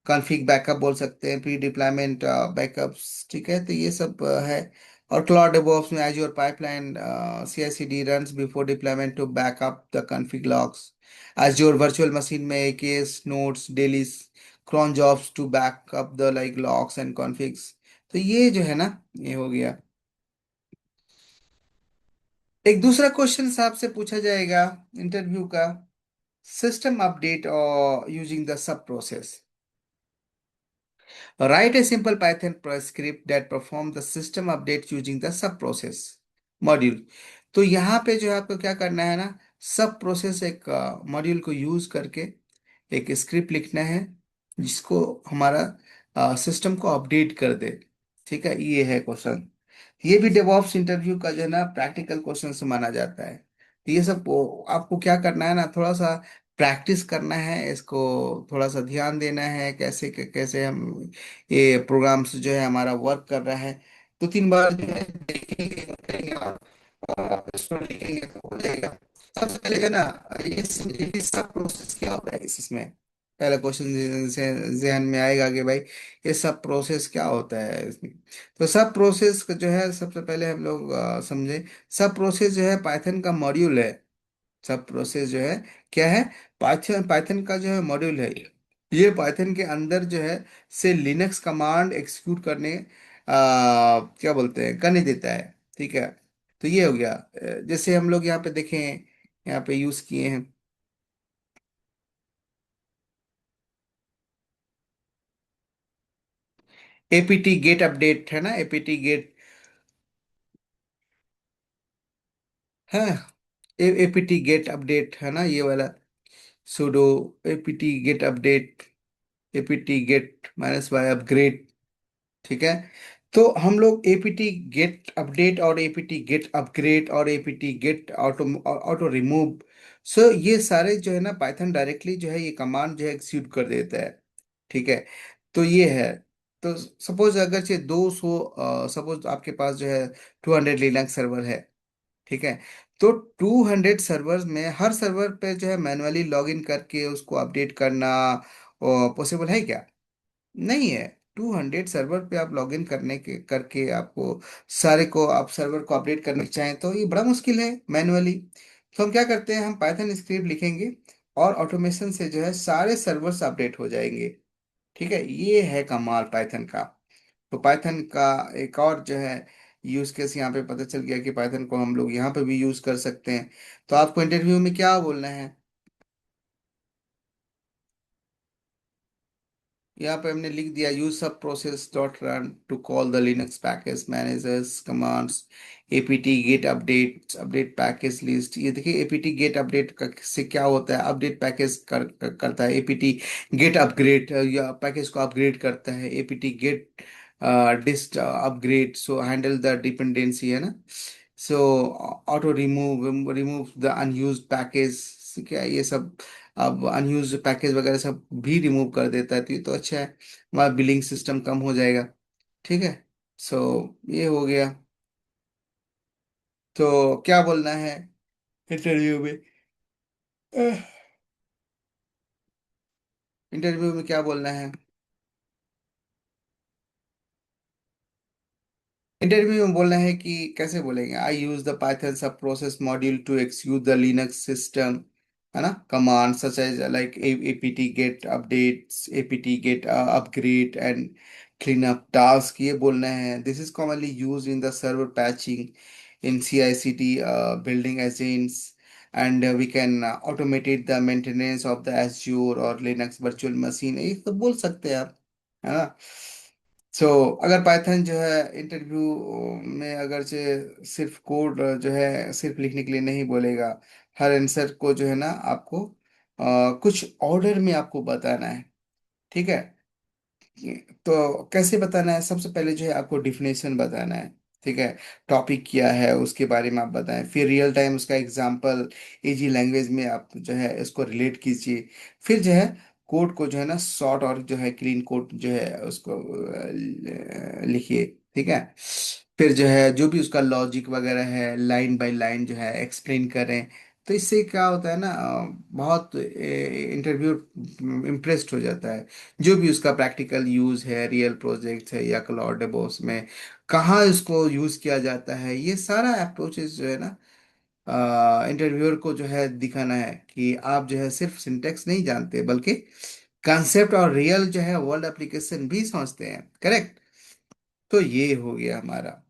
कॉन्फ़िग बैकअप बोल सकते हैं, प्री डिप्लॉयमेंट बैकअप्स। ठीक है, तो ये सब है। और क्लाउड डेवऑप्स में Azure pipeline CI/CD runs before deployment to backup the config logs. Azure virtual machine में AKS nodes daily cron jobs to backup the like logs and configs. तो ये जो है ना ये हो गया। एक दूसरा क्वेश्चन आपसे पूछा जाएगा इंटरव्यू का, सिस्टम अपडेट और using the sub process, right a simple Python script that perform the system update using the sub process module. तो यहाँ पे जो है आपको क्या करना है ना, सब प्रोसेस एक मॉड्यूल को यूज करके एक स्क्रिप्ट लिखना है जिसको हमारा सिस्टम को अपडेट कर दे। ठीक है, ये है क्वेश्चन। ये भी डेवऑप्स इंटरव्यू का जो है ना प्रैक्टिकल क्वेश्चन से माना जाता है। तो ये सब आपको क्या करना है ना, थोड़ा सा प्रैक्टिस करना है इसको, थोड़ा सा ध्यान देना है कैसे कैसे हम ये प्रोग्राम्स जो है हमारा वर्क कर रहा है। 2 3 बार जो है देखेंगे करेंगे और इसको लिखेंगे तो हो जाएगा। सबसे पहले जो है ना, ये सब प्रोसेस क्या होता है इसमें, पहला क्वेश्चन से जहन में आएगा कि भाई ये सब प्रोसेस क्या होता है इसमें। तो सब प्रोसेस जो है सबसे पहले हम लोग समझे। सब प्रोसेस जो है पाइथन का मॉड्यूल है। सब प्रोसेस जो है क्या है, पाइथन पाइथन का जो है मॉड्यूल है। ये पाइथन के अंदर जो है से लिनक्स कमांड एग्जीक्यूट करने क्या बोलते हैं करने देता है। ठीक है, तो ये हो गया। जैसे हम लोग यहाँ पे देखें, यहाँ पे यूज किए हैं एपीटी गेट अपडेट, है ना, एपीटी गेट है, एपीटी गेट अपडेट है ना ये वाला, sudo APT get update, APT get minus Y upgrade. ठीक है, तो हम लोग एपीटी गेट अपडेट और एपीटी गेट अपग्रेड और APT get auto auto remove, so ये सारे जो है ना पाइथन डायरेक्टली जो है ये कमांड जो है एक्सिक्यूट कर देता है। ठीक है, तो ये है। तो सपोज अगर से 200, सपोज आपके पास जो है 200 लिनक्स सर्वर है। ठीक है, तो 200 सर्वर में हर सर्वर पे जो है मैनुअली लॉग इन करके उसको अपडेट करना पॉसिबल है क्या? नहीं है। 200 सर्वर पे आप लॉगिन करने के करके आपको सारे को आप सर्वर को अपडेट करना चाहें तो ये बड़ा मुश्किल है मैनुअली। तो हम क्या करते हैं, हम पाइथन स्क्रिप्ट लिखेंगे और ऑटोमेशन से जो है सारे सर्वर्स अपडेट हो जाएंगे। ठीक है, ये है कमाल पाइथन का। तो पाइथन का एक और जो है यूज केस यहाँ पे पता चल गया कि पाइथन को हम लोग यहाँ पे भी यूज कर सकते हैं। तो आपको इंटरव्यू में क्या बोलना है, यहाँ पे हमने लिख दिया use subprocess dot run to call the Linux package managers commands APT get update update package list. ये देखिए एपीटी गेट अपडेट से क्या होता है, अपडेट पैकेज करता है। एपीटी गेट अपग्रेड या पैकेज को अपग्रेड करता है। APT get dist upgrade so handle the dependency, है ना। So auto remove remove the unused package, क्या ये सब अब अनयूज पैकेज वगैरह सब भी रिमूव कर देता है। तो ये तो अच्छा है, हमारा बिलिंग सिस्टम कम हो जाएगा। ठीक है, सो ये हो गया। तो क्या बोलना है इंटरव्यू में, इंटरव्यू में क्या बोलना है? इंटरव्यू में बोलना है कि कैसे बोलेंगे, I use the Python subprocess module to execute the Linux system, है ना, command such as like apt get updates, apt get upgrade and clean up task, ये बोलना है। This is commonly use in the server patching in CI/CD building agents, and we can automate the maintenance of the Azure or Linux virtual machine, ये तो बोल सकते हैं आप, है ना। सो अगर पाइथन जो है इंटरव्यू में अगर से सिर्फ कोड जो है सिर्फ लिखने के लिए नहीं बोलेगा, हर आंसर को जो है ना आपको कुछ ऑर्डर में आपको बताना है। ठीक है, तो कैसे बताना है, सबसे पहले जो है आपको डिफिनेशन बताना है। ठीक है, टॉपिक क्या है उसके बारे में आप बताएं, फिर रियल टाइम उसका एग्जांपल इजी लैंग्वेज में आप जो है इसको रिलेट कीजिए। फिर जो है कोड को जो है ना शॉर्ट और जो है क्लीन कोड जो है उसको लिखिए। ठीक है, फिर जो है जो भी उसका लॉजिक वगैरह है लाइन बाय लाइन जो है एक्सप्लेन करें। तो इससे क्या होता है ना, बहुत इंटरव्यू इम्प्रेस्ड हो जाता है। जो भी उसका प्रैक्टिकल यूज है, रियल प्रोजेक्ट है या क्लाउड डेवऑप्स में कहाँ इसको यूज किया जाता है, ये सारा अप्रोचेस जो है ना इंटरव्यूअर को जो है दिखाना है कि आप जो है सिर्फ सिंटेक्स नहीं जानते बल्कि कॉन्सेप्ट और रियल जो है वर्ल्ड एप्लीकेशन भी समझते हैं। करेक्ट, तो ये हो गया हमारा।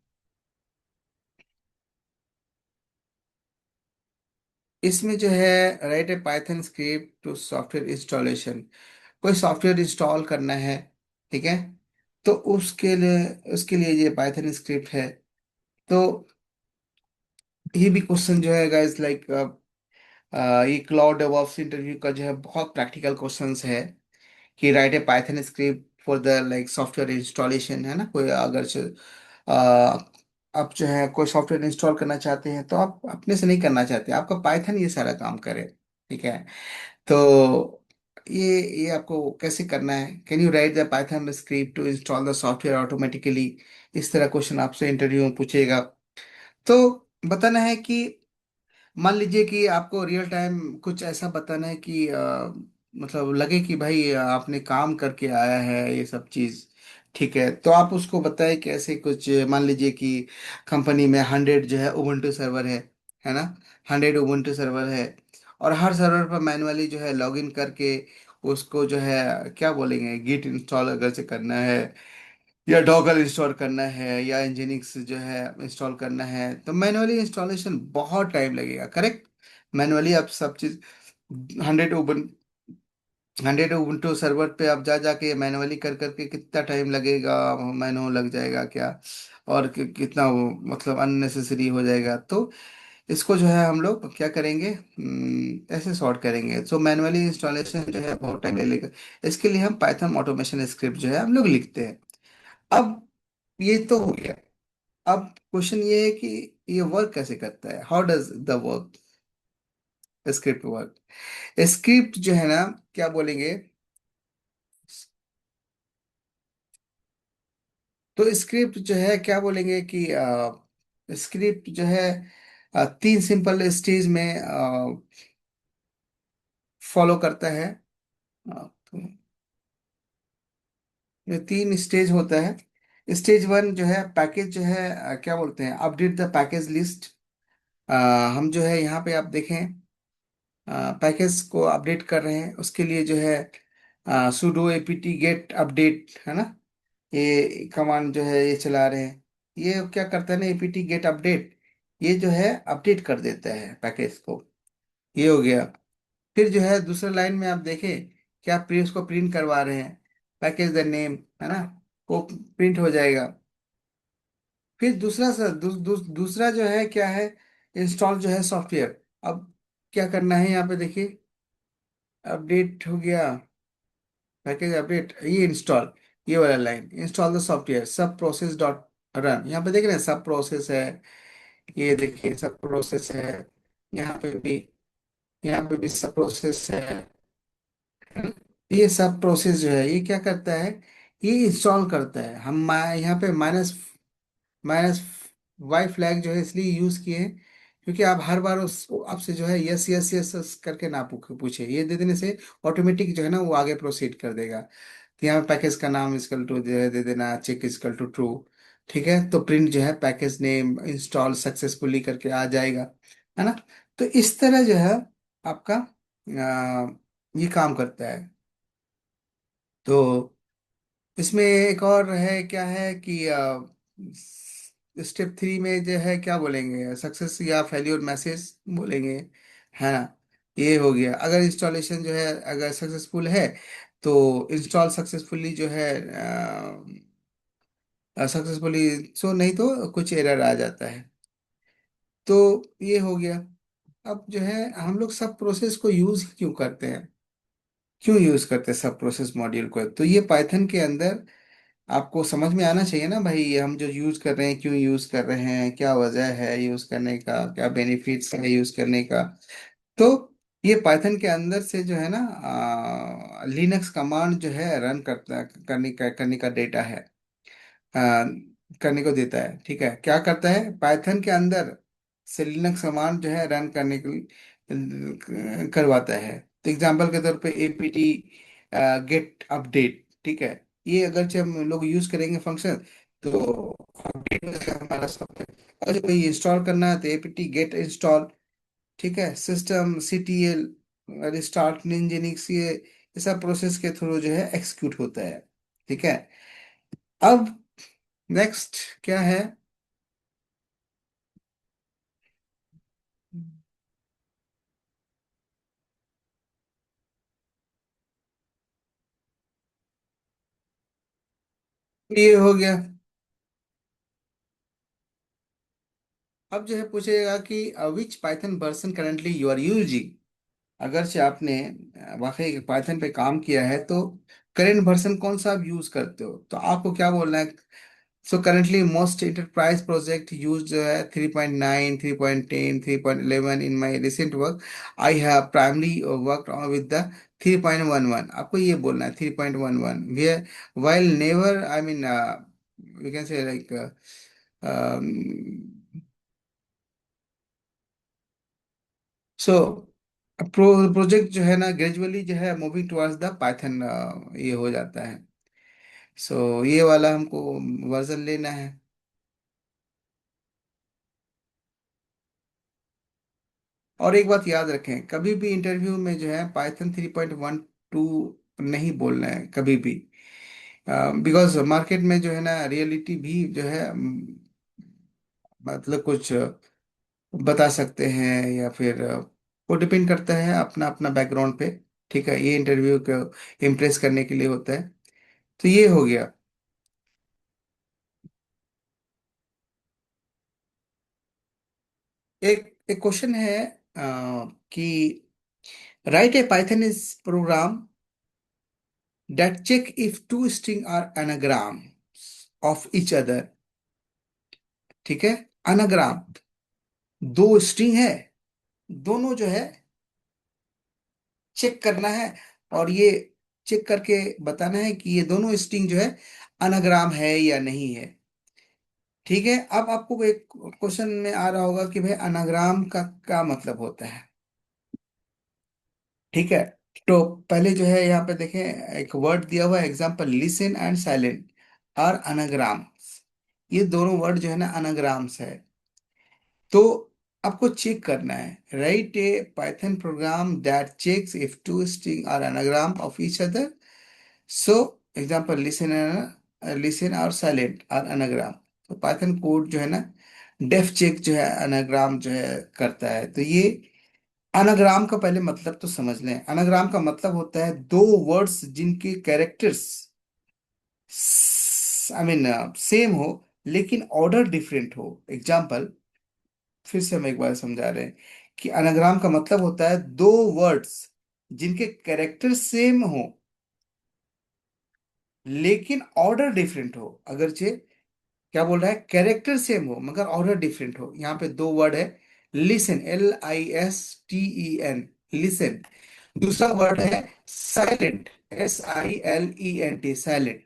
इसमें जो है write a Python script to software installation, कोई सॉफ्टवेयर इंस्टॉल करना है। ठीक है, तो उसके लिए ये पाइथन स्क्रिप्ट है। तो ये भी क्वेश्चन जो है गाइस लाइक ये क्लाउड डेवऑप्स इंटरव्यू का जो है बहुत प्रैक्टिकल क्वेश्चंस है कि write a Python script for the like software installation, है ना। कोई अगर आप जो है कोई सॉफ्टवेयर इंस्टॉल करना चाहते हैं तो आप अपने से नहीं करना चाहते, आपका पाइथन ये सारा काम करे। ठीक है, तो ये आपको कैसे करना है, can you write the Python script to install the software automatically, इस तरह क्वेश्चन आपसे इंटरव्यू में पूछेगा। तो बताना है कि मान लीजिए कि आपको रियल टाइम कुछ ऐसा बताना है कि मतलब लगे कि भाई आपने काम करके आया है ये सब चीज। ठीक है, तो आप उसको बताएं कि ऐसे कुछ मान लीजिए कि कंपनी में 100 जो है उबुंटू सर्वर है ना, 100 उबुंटू सर्वर है, और हर सर्वर पर मैनुअली जो है लॉगिन करके उसको जो है क्या बोलेंगे गिट इंस्टॉल अगर से करना है, या डॉगल इंस्टॉल करना है, या nginx जो है इंस्टॉल करना है, तो मैनुअली इंस्टॉलेशन बहुत टाइम लगेगा, करेक्ट। मैनुअली आप सब चीज 100 उबुंटू सर्वर पे आप जा जाके मैनुअली कर करके कितना टाइम लगेगा, महीनों लग जाएगा क्या, और कितना वो मतलब अननेसेसरी हो जाएगा। तो इसको जो है हम लोग क्या करेंगे, ऐसे सॉर्ट करेंगे। सो मैनुअली इंस्टॉलेशन जो है बहुत टाइम ले लेगा, इसके लिए हम पाइथन ऑटोमेशन स्क्रिप्ट जो है हम लोग लिखते हैं। अब ये तो हो गया। अब क्वेश्चन ये है कि ये वर्क कैसे करता है, how does the work script work. Script जो है ना, क्या बोलेंगे, तो स्क्रिप्ट जो है क्या बोलेंगे कि स्क्रिप्ट जो है 3 सिंपल स्टेज में फॉलो करता है। तो ये 3 स्टेज होता है। स्टेज 1 जो है पैकेज जो है क्या बोलते हैं, अपडेट द पैकेज लिस्ट। हम जो है यहाँ पे आप देखें पैकेज को अपडेट कर रहे हैं, उसके लिए जो है sudo apt get अपडेट है ना, ये कमांड जो है ये चला रहे हैं। ये क्या करता है ना, apt get अपडेट, ये जो है अपडेट कर देता है पैकेज को। ये हो गया। फिर जो है दूसरे लाइन में आप देखें क्या उसको प्रिंट करवा रहे हैं, पैकेज द नेम है ना, वो प्रिंट हो जाएगा। फिर दूसरा दूसरा जो है क्या है, इंस्टॉल जो है सॉफ्टवेयर। अब क्या करना है यहाँ पे देखिए, अपडेट हो गया, पैकेज अपडेट, ये इंस्टॉल, ये वाला लाइन इंस्टॉल द सॉफ्टवेयर सब प्रोसेस डॉट रन, यहाँ पे देख रहे हैं सब प्रोसेस है, ये देखिए सब प्रोसेस है, यहाँ पे भी, यहाँ पे भी सब प्रोसेस है। ये सब प्रोसेस जो है ये क्या करता है, ये इंस्टॉल करता है। हम यहाँ पे माइनस माइनस वाई फ्लैग जो है इसलिए यूज किए हैं क्योंकि आप हर बार उस आपसे जो है यस यस यस यस करके ना पूछे, ये दे देने से ऑटोमेटिक जो है ना वो आगे प्रोसीड कर देगा। तो यहाँ पैकेज का नाम इसकल टू जो है दे देना, चेक इसकल टू ट्रू। ठीक है, तो प्रिंट जो है पैकेज नेम इंस्टॉल सक्सेसफुली करके आ जाएगा, है ना। तो इस तरह जो है आपका ये काम करता है। तो इसमें एक और है, क्या है कि स्टेप 3 में जो है क्या बोलेंगे, सक्सेस या फेल्योर मैसेज बोलेंगे, है ना। ये हो गया, अगर इंस्टॉलेशन जो है अगर सक्सेसफुल है तो इंस्टॉल सक्सेसफुली जो है सक्सेसफुली, सो नहीं तो कुछ एरर आ जाता है। तो ये हो गया। अब जो है हम लोग सब प्रोसेस को यूज क्यों करते हैं, क्यों यूज करते हैं सब प्रोसेस मॉड्यूल को, तो ये पाइथन के अंदर आपको समझ में आना चाहिए ना भाई, हम जो यूज कर रहे हैं क्यों यूज कर रहे हैं, क्या वजह है यूज करने का, क्या बेनिफिट्स है यूज करने का। तो ये पाइथन के अंदर से जो है ना लिनक्स कमांड जो है रन करता करने का डेटा है, आ, करने को देता है। ठीक है, क्या करता है पाइथन के अंदर से लिनक्स कमांड जो है रन करने के लिए करवाता है। तो एग्जांपल के तौर पे एपीटी गेट अपडेट, ठीक है, ये अगर जब हम लोग यूज करेंगे फंक्शन तो अपडेट हो जाएगा हमारा सॉफ्टवेयर। अगर कोई इंस्टॉल करना है तो एपीटी गेट इंस्टॉल, ठीक है, सिस्टम सीटीएल रिस्टार्ट निंजेनिक्स, ये सब प्रोसेस के थ्रू जो है एक्सिक्यूट होता है। ठीक है, अब नेक्स्ट क्या है, ये हो गया। अब जो है पूछेगा कि which Python version currently you are using. अगर से आपने वाकई पाइथन पे काम किया है तो करेंट वर्जन कौन सा आप यूज करते हो, तो आपको क्या बोलना है, so currently most enterprise project use 3.9, 3.10, 3.11 in my recent work. I have primarily work with the 3.11. आपको ये बोलना है 3.11. वे while never, I mean, we can say like so project जो है ना ग्रेजुअली जो है मूविंग टुवर्ड्स द पाइथन, ये हो जाता है. सो ये वाला हमको वर्जन लेना है. और एक बात याद रखें, कभी भी इंटरव्यू में जो है पाइथन 3.12 नहीं बोलना है कभी भी. बिकॉज मार्केट में जो है ना रियलिटी भी जो है मतलब कुछ बता सकते हैं या फिर वो डिपेंड करता है अपना अपना बैकग्राउंड पे. ठीक है, ये इंटरव्यू को इम्प्रेस करने के लिए होता है. तो ये हो गया. एक एक क्वेश्चन है कि write a Python is program that check if two string are anagram of each other. ठीक है, अनाग्राम, दो स्ट्रिंग है, दोनों जो है चेक करना है. और ये चेक करके बताना है कि ये दोनों स्ट्रिंग जो है अनाग्राम है या नहीं है. ठीक है, अब आपको एक क्वेश्चन में आ रहा होगा कि भाई अनाग्राम का क्या मतलब होता है. ठीक है, तो पहले जो है यहाँ पे देखें, एक वर्ड दिया हुआ है example, listen and silent are anagram. ये दोनों वर्ड जो है ना अनाग्राम्स है. तो आपको चेक करना है, write a Python program that checks if two string are anagram of each other. So example, listen और साइलेंट आर एनाग्राम. तो पाइथन कोड जो है ना डेफ चेक जो है एनाग्राम जो है करता है. तो ये अनाग्राम का पहले मतलब तो समझ लें. अनाग्राम का मतलब होता है दो वर्ड्स जिनके कैरेक्टर्स आई मीन सेम हो लेकिन ऑर्डर डिफरेंट हो. एग्जाम्पल, फिर से हम एक बार समझा रहे हैं कि अनाग्राम का मतलब होता है दो वर्ड्स जिनके कैरेक्टर सेम हो लेकिन ऑर्डर डिफरेंट हो. अगरचे क्या बोल रहा है, कैरेक्टर सेम हो मगर ऑर्डर डिफरेंट हो. यहाँ पे दो वर्ड है, लिसन, LISTEN, लिसन. दूसरा वर्ड है साइलेंट, SILENT, साइलेंट.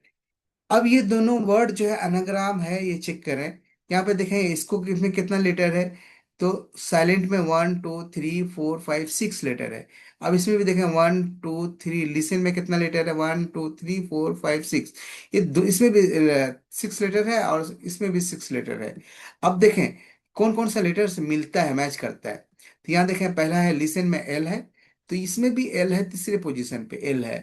अब ये दोनों वर्ड जो है अनाग्राम है, ये चेक करें. यहाँ पे देखें इसको, इसमें कितना लेटर है. तो साइलेंट में 1 2 3 4 5 6 लेटर है. अब इसमें भी देखें 1 2 3. लिसन में कितना लेटर है, 1 2 3 4 5 6. ये दो, इसमें भी 6 लेटर है और इसमें भी 6 लेटर है. अब देखें कौन कौन सा लेटर मिलता है, मैच करता है. तो यहाँ देखें पहला है लिसन में एल है, तो इसमें भी एल है, तीसरे पोजीशन पे एल है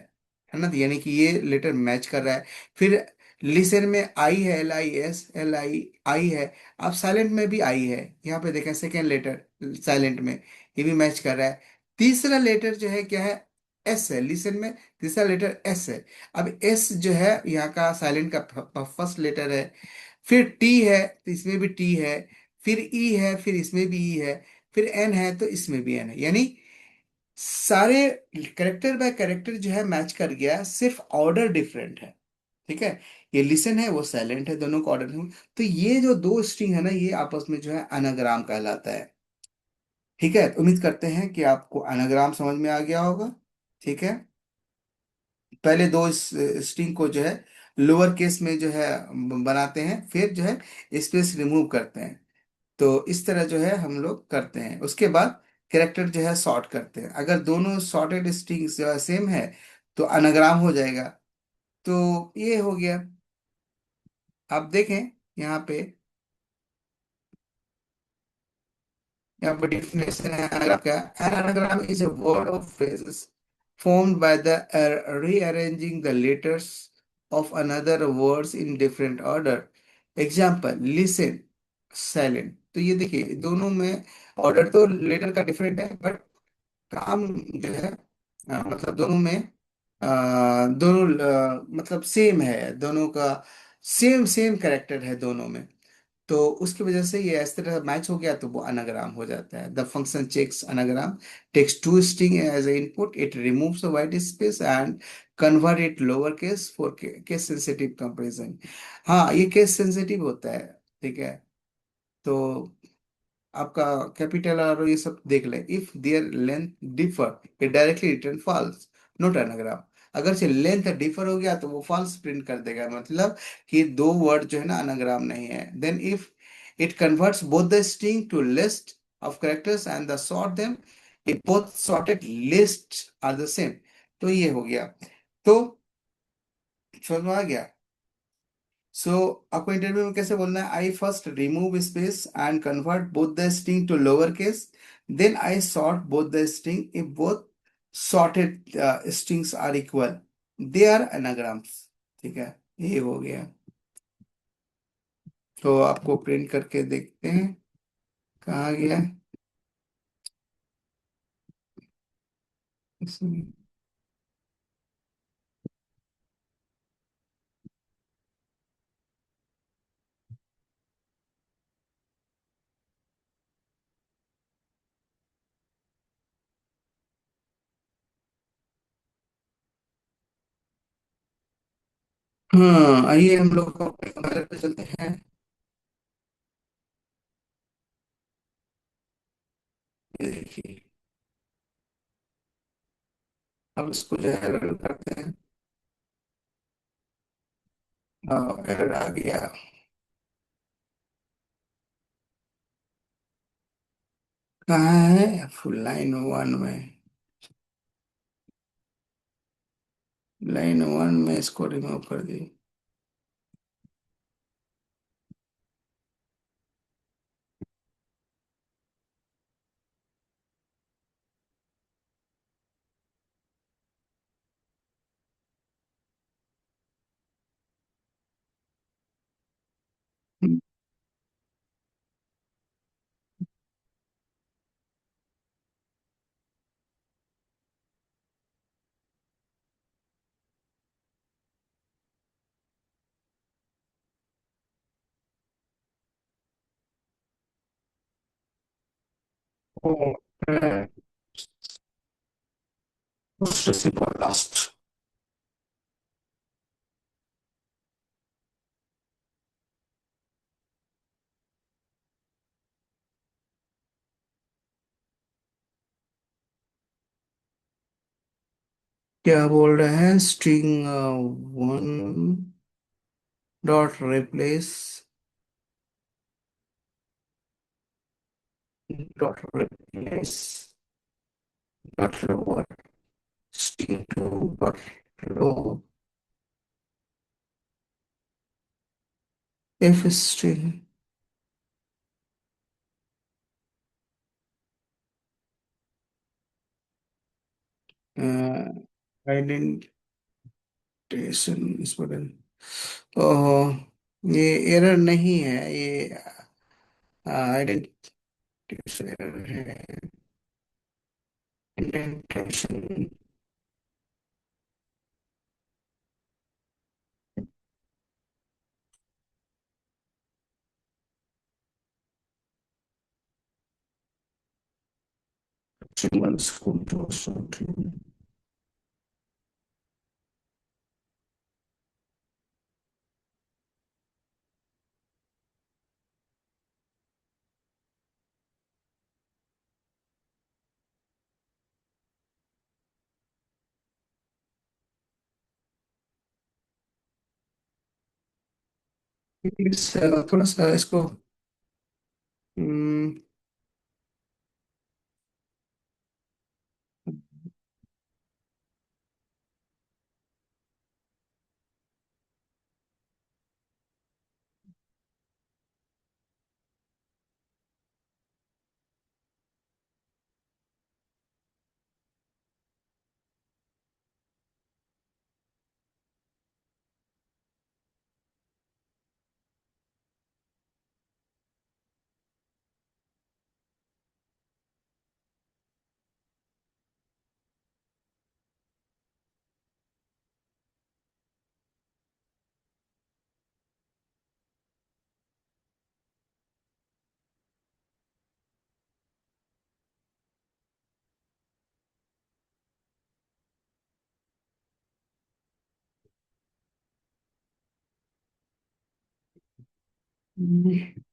ना. तो यानी कि ये लेटर मैच कर रहा है. फिर लिसन में आई है, LIS, LI, आई है. अब साइलेंट में भी आई है, यहाँ पे देखें सेकेंड लेटर साइलेंट में, ये भी मैच कर रहा है. तीसरा लेटर जो है क्या है, एस है. लिसन में तीसरा लेटर एस है. अब एस जो है यहाँ का साइलेंट का फर्स्ट लेटर है. फिर टी है तो इसमें भी टी है. फिर ई है, फिर इसमें भी ई है. फिर एन है तो इसमें भी एन है. यानी सारे करेक्टर बाय करेक्टर जो है मैच कर गया, सिर्फ ऑर्डर डिफरेंट है. ठीक है, ये लिसन है वो साइलेंट है, दोनों का ऑर्डर है. तो ये जो दो स्ट्रिंग है ना ये आपस में जो है अनाग्राम कहलाता है. ठीक है, तो उम्मीद करते हैं कि आपको अनाग्राम समझ में आ गया होगा. ठीक है, पहले दो स्ट्रिंग को जो है लोअर केस में जो है बनाते हैं, फिर जो है स्पेस रिमूव करते हैं. तो इस तरह जो है हम लोग करते हैं. उसके बाद कैरेक्टर जो है सॉर्ट करते हैं. अगर दोनों सॉर्टेड स्ट्रिंग्स जो है सेम है तो अनाग्राम हो जाएगा. तो ये हो गया. आप देखें यहाँ पे, यहाँ पर definition है anagram का. An anagram is a word of phrases formed by the rearranging the letters of another words in different order. Example, listen, silent. तो ये देखिए दोनों में ऑर्डर तो लेटर का डिफरेंट है बट काम जो है मतलब दोनों में दोनों मतलब सेम है दोनों का. सेम सेम कैरेक्टर है दोनों में. तो उसकी वजह से ये इस तरह मैच हो गया तो वो अनाग्राम हो जाता है. The function checks anagram, takes two string as a input, it removes the white space and convert it lower case for case sensitive comparison. हाँ, ये केस सेंसिटिव होता है। ठीक है। तो आपका कैपिटल और ये सब देख ले, if their length differ it directly return false, not anagram. अगर से लेंथ डिफर हो गया तो वो फॉल्स प्रिंट कर देगा, मतलब कि दो वर्ड जो है ना अनाग्राम नहीं है। Then if it converts both the string to list of characters and the sort them, if both sorted list are the same, तो ये हो गया। तो समझ में आ गया। सो आपको इंटरव्यू में कैसे बोलना है, I first remove space and convert both the string to lower case, then I sort both the string, if both sorted strings are equal they are anagrams. ठीक है, ये हो गया। तो आपको प्रिंट करके देखते हैं कहाँ गया। इसमें- हाँ, आइए हम लोग कंप्यूटर पे चलते हैं। ये देखिए, अब इसको जो है रन करते हैं। हाँ, एरर आ गया। कहाँ है, फुल लाइन वन में। लाइन वन में इसको रिमूव कर दी। ओ, लास्ट। क्या बोल रहे हैं, string one dot replace, dot replace dot lower, string two dot low, if string indentation is button. ओहो, ये एरर नहीं है, ये आइडेंटिटेशन एरर है। इंडेंटेशन सिंबल्स को जो थोड़ा सा इसको हम्म, क्या?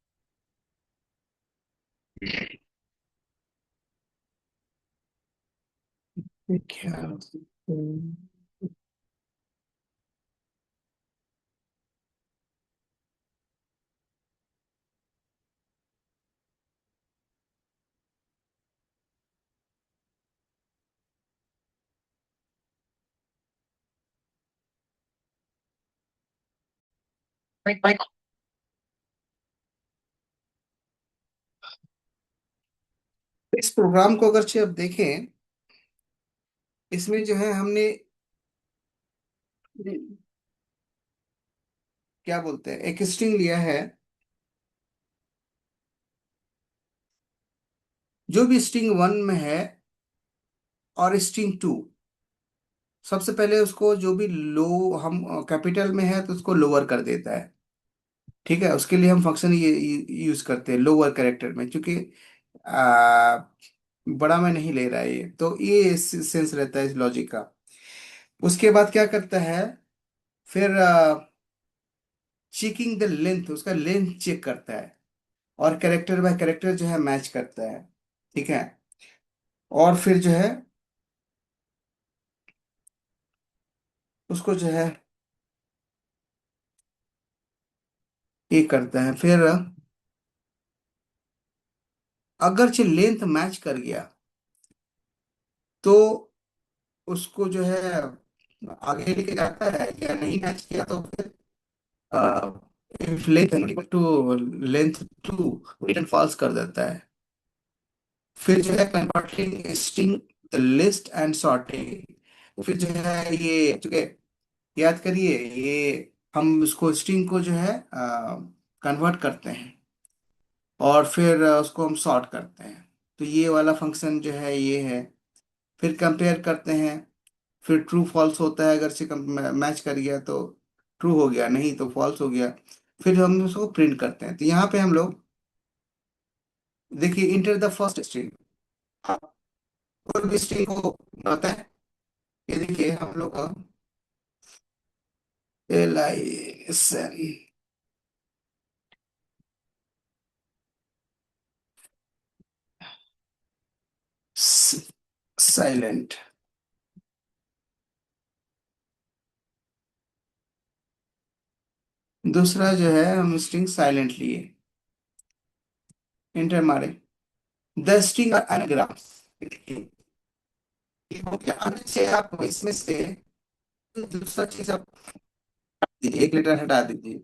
इस प्रोग्राम को अगर आप देखें, इसमें जो है हमने क्या बोलते हैं, एक स्ट्रिंग लिया है। जो भी स्ट्रिंग वन में है और स्ट्रिंग टू, सबसे पहले उसको जो भी लो, हम कैपिटल में है तो उसको लोअर कर देता है। ठीक है, उसके लिए हम फंक्शन ये यूज करते हैं लोअर कैरेक्टर में, क्योंकि आ, बड़ा में नहीं ले रहा है ये, तो ये सेंस रहता है इस लॉजिक का। उसके बाद क्या करता है, फिर चेकिंग द लेंथ, उसका लेंथ चेक करता है, और कैरेक्टर बाय कैरेक्टर जो है मैच करता है। ठीक है, और फिर जो है उसको जो है ये करता है। फिर अगर जो लेंथ मैच कर गया तो उसको जो है आगे लेके जाता है, या नहीं मैच किया तो फिर if length equal to length two, return false कर देता है। फिर जो है converting string list and sorting, फिर जो है ये चूंकि याद करिए, ये हम उसको स्ट्रिंग को जो है कन्वर्ट करते हैं, और फिर उसको हम सॉर्ट करते हैं। तो ये वाला फंक्शन जो है ये है। फिर कंपेयर करते हैं, फिर ट्रू फॉल्स होता है, अगर से मैच कर गया तो ट्रू हो गया, नहीं तो फॉल्स हो गया। फिर हम उसको प्रिंट करते हैं। तो यहाँ पे हम लोग देखिए, इंटर द फर्स्ट स्ट्रिंग, कोई भी स्ट्रिंग को होता है। ये देखिए हम लोग LISN साइलेंट। दूसरा जो है हम स्ट्रिंग साइलेंट लिए, इंटर मारे, द स्ट्रिंग एनाग्राम्स। ये हो गया। अब से आप इसमें से दूसरा चीज आप एक लेटर हटा दीजिए।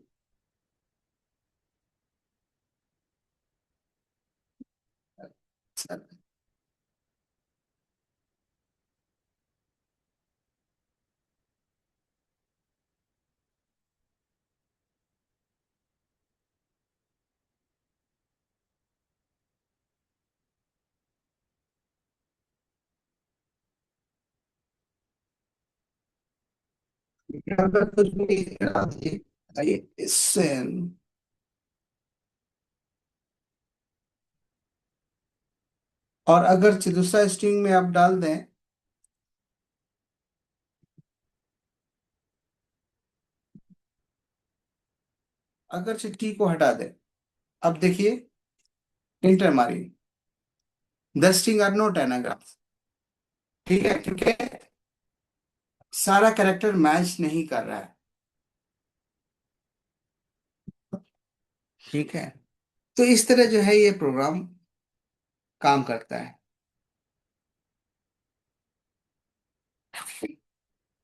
अगर कुछ भी हटा दीजिए, आइए इससे। और अगर दूसरा स्ट्रिंग में आप डाल दें, अगर टी को हटा दें, अब देखिए इंटर मारिए, the string are not anagrams. ठीक है, क्योंकि सारा कैरेक्टर मैच नहीं कर रहा है। ठीक है, तो इस तरह जो है ये प्रोग्राम काम करता है।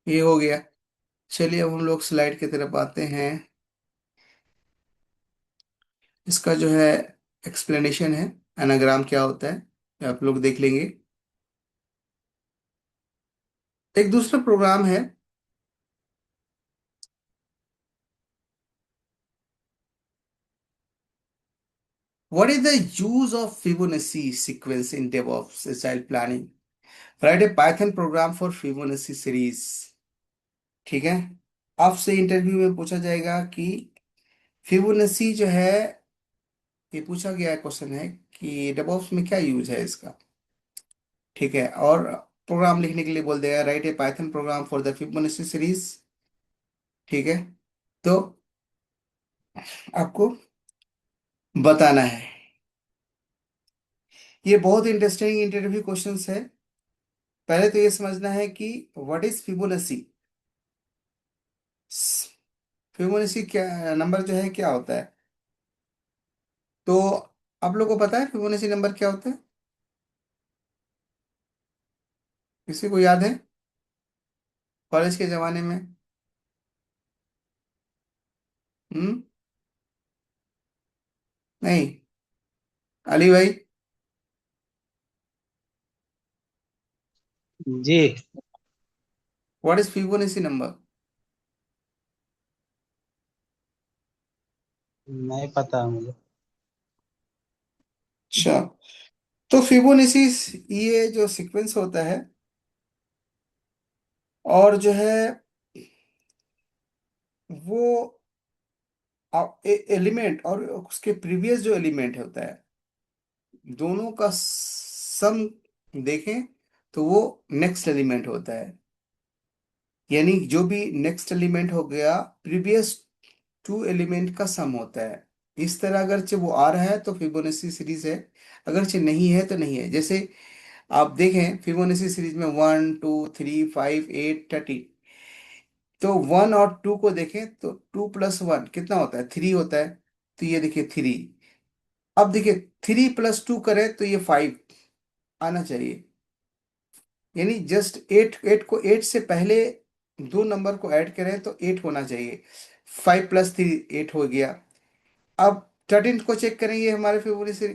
ये हो गया। चलिए अब हम लोग स्लाइड की तरफ आते हैं। इसका जो है एक्सप्लेनेशन है, एनाग्राम क्या होता है, ये आप लोग देख लेंगे। एक दूसरा प्रोग्राम है, what is the use of Fibonacci sequence in DevOps style planning? Right a Python programme for Fibonacci series. ठीक है, आपसे इंटरव्यू में पूछा जाएगा कि फिबोनाची जो है, ये पूछा गया क्वेश्चन है कि डेवऑप्स में क्या यूज है इसका। ठीक है, और प्रोग्राम लिखने के लिए बोल देगा right a Python programme for the Fibonacci series. ठीक है, तो आपको बताना है। ये बहुत इंटरेस्टिंग इंटरव्यू क्वेश्चंस है। पहले तो ये समझना है कि व्हाट इज फिबोनाची। फिबोनाची क्या नंबर जो है क्या होता है। तो आप लोग को पता है फिबोनाची नंबर क्या होता है? किसी को याद है कॉलेज के जमाने में? हम्म। नहीं। अली भाई। जी। What is Fibonacci number? नहीं पता मुझे। अच्छा। तो फिबोनाची ये जो सीक्वेंस होता है, और जो है वो एलिमेंट और उसके प्रीवियस जो एलिमेंट होता है, दोनों का सम देखें तो वो नेक्स्ट एलिमेंट होता है। यानी जो भी नेक्स्ट एलिमेंट हो गया, प्रीवियस टू एलिमेंट का सम होता है। इस तरह अगरचे वो आ रहा है तो फिबोनाची सीरीज है, अगरचे नहीं है तो नहीं है। जैसे आप देखें फिबोनाची सीरीज में 1 2 3 5 8 13, तो 1 और 2 को देखें तो 2 + 1 कितना होता है? 3 होता है। तो ये देखिए 3। अब देखिए 3 + 2 करें तो ये 5 आना चाहिए। यानी जस्ट 8, 8 को 8 से पहले दो नंबर को ऐड करें तो 8 होना चाहिए। 5 + 3 8 हो गया। अब 13 को चेक करेंगे हमारे फेवरेट से,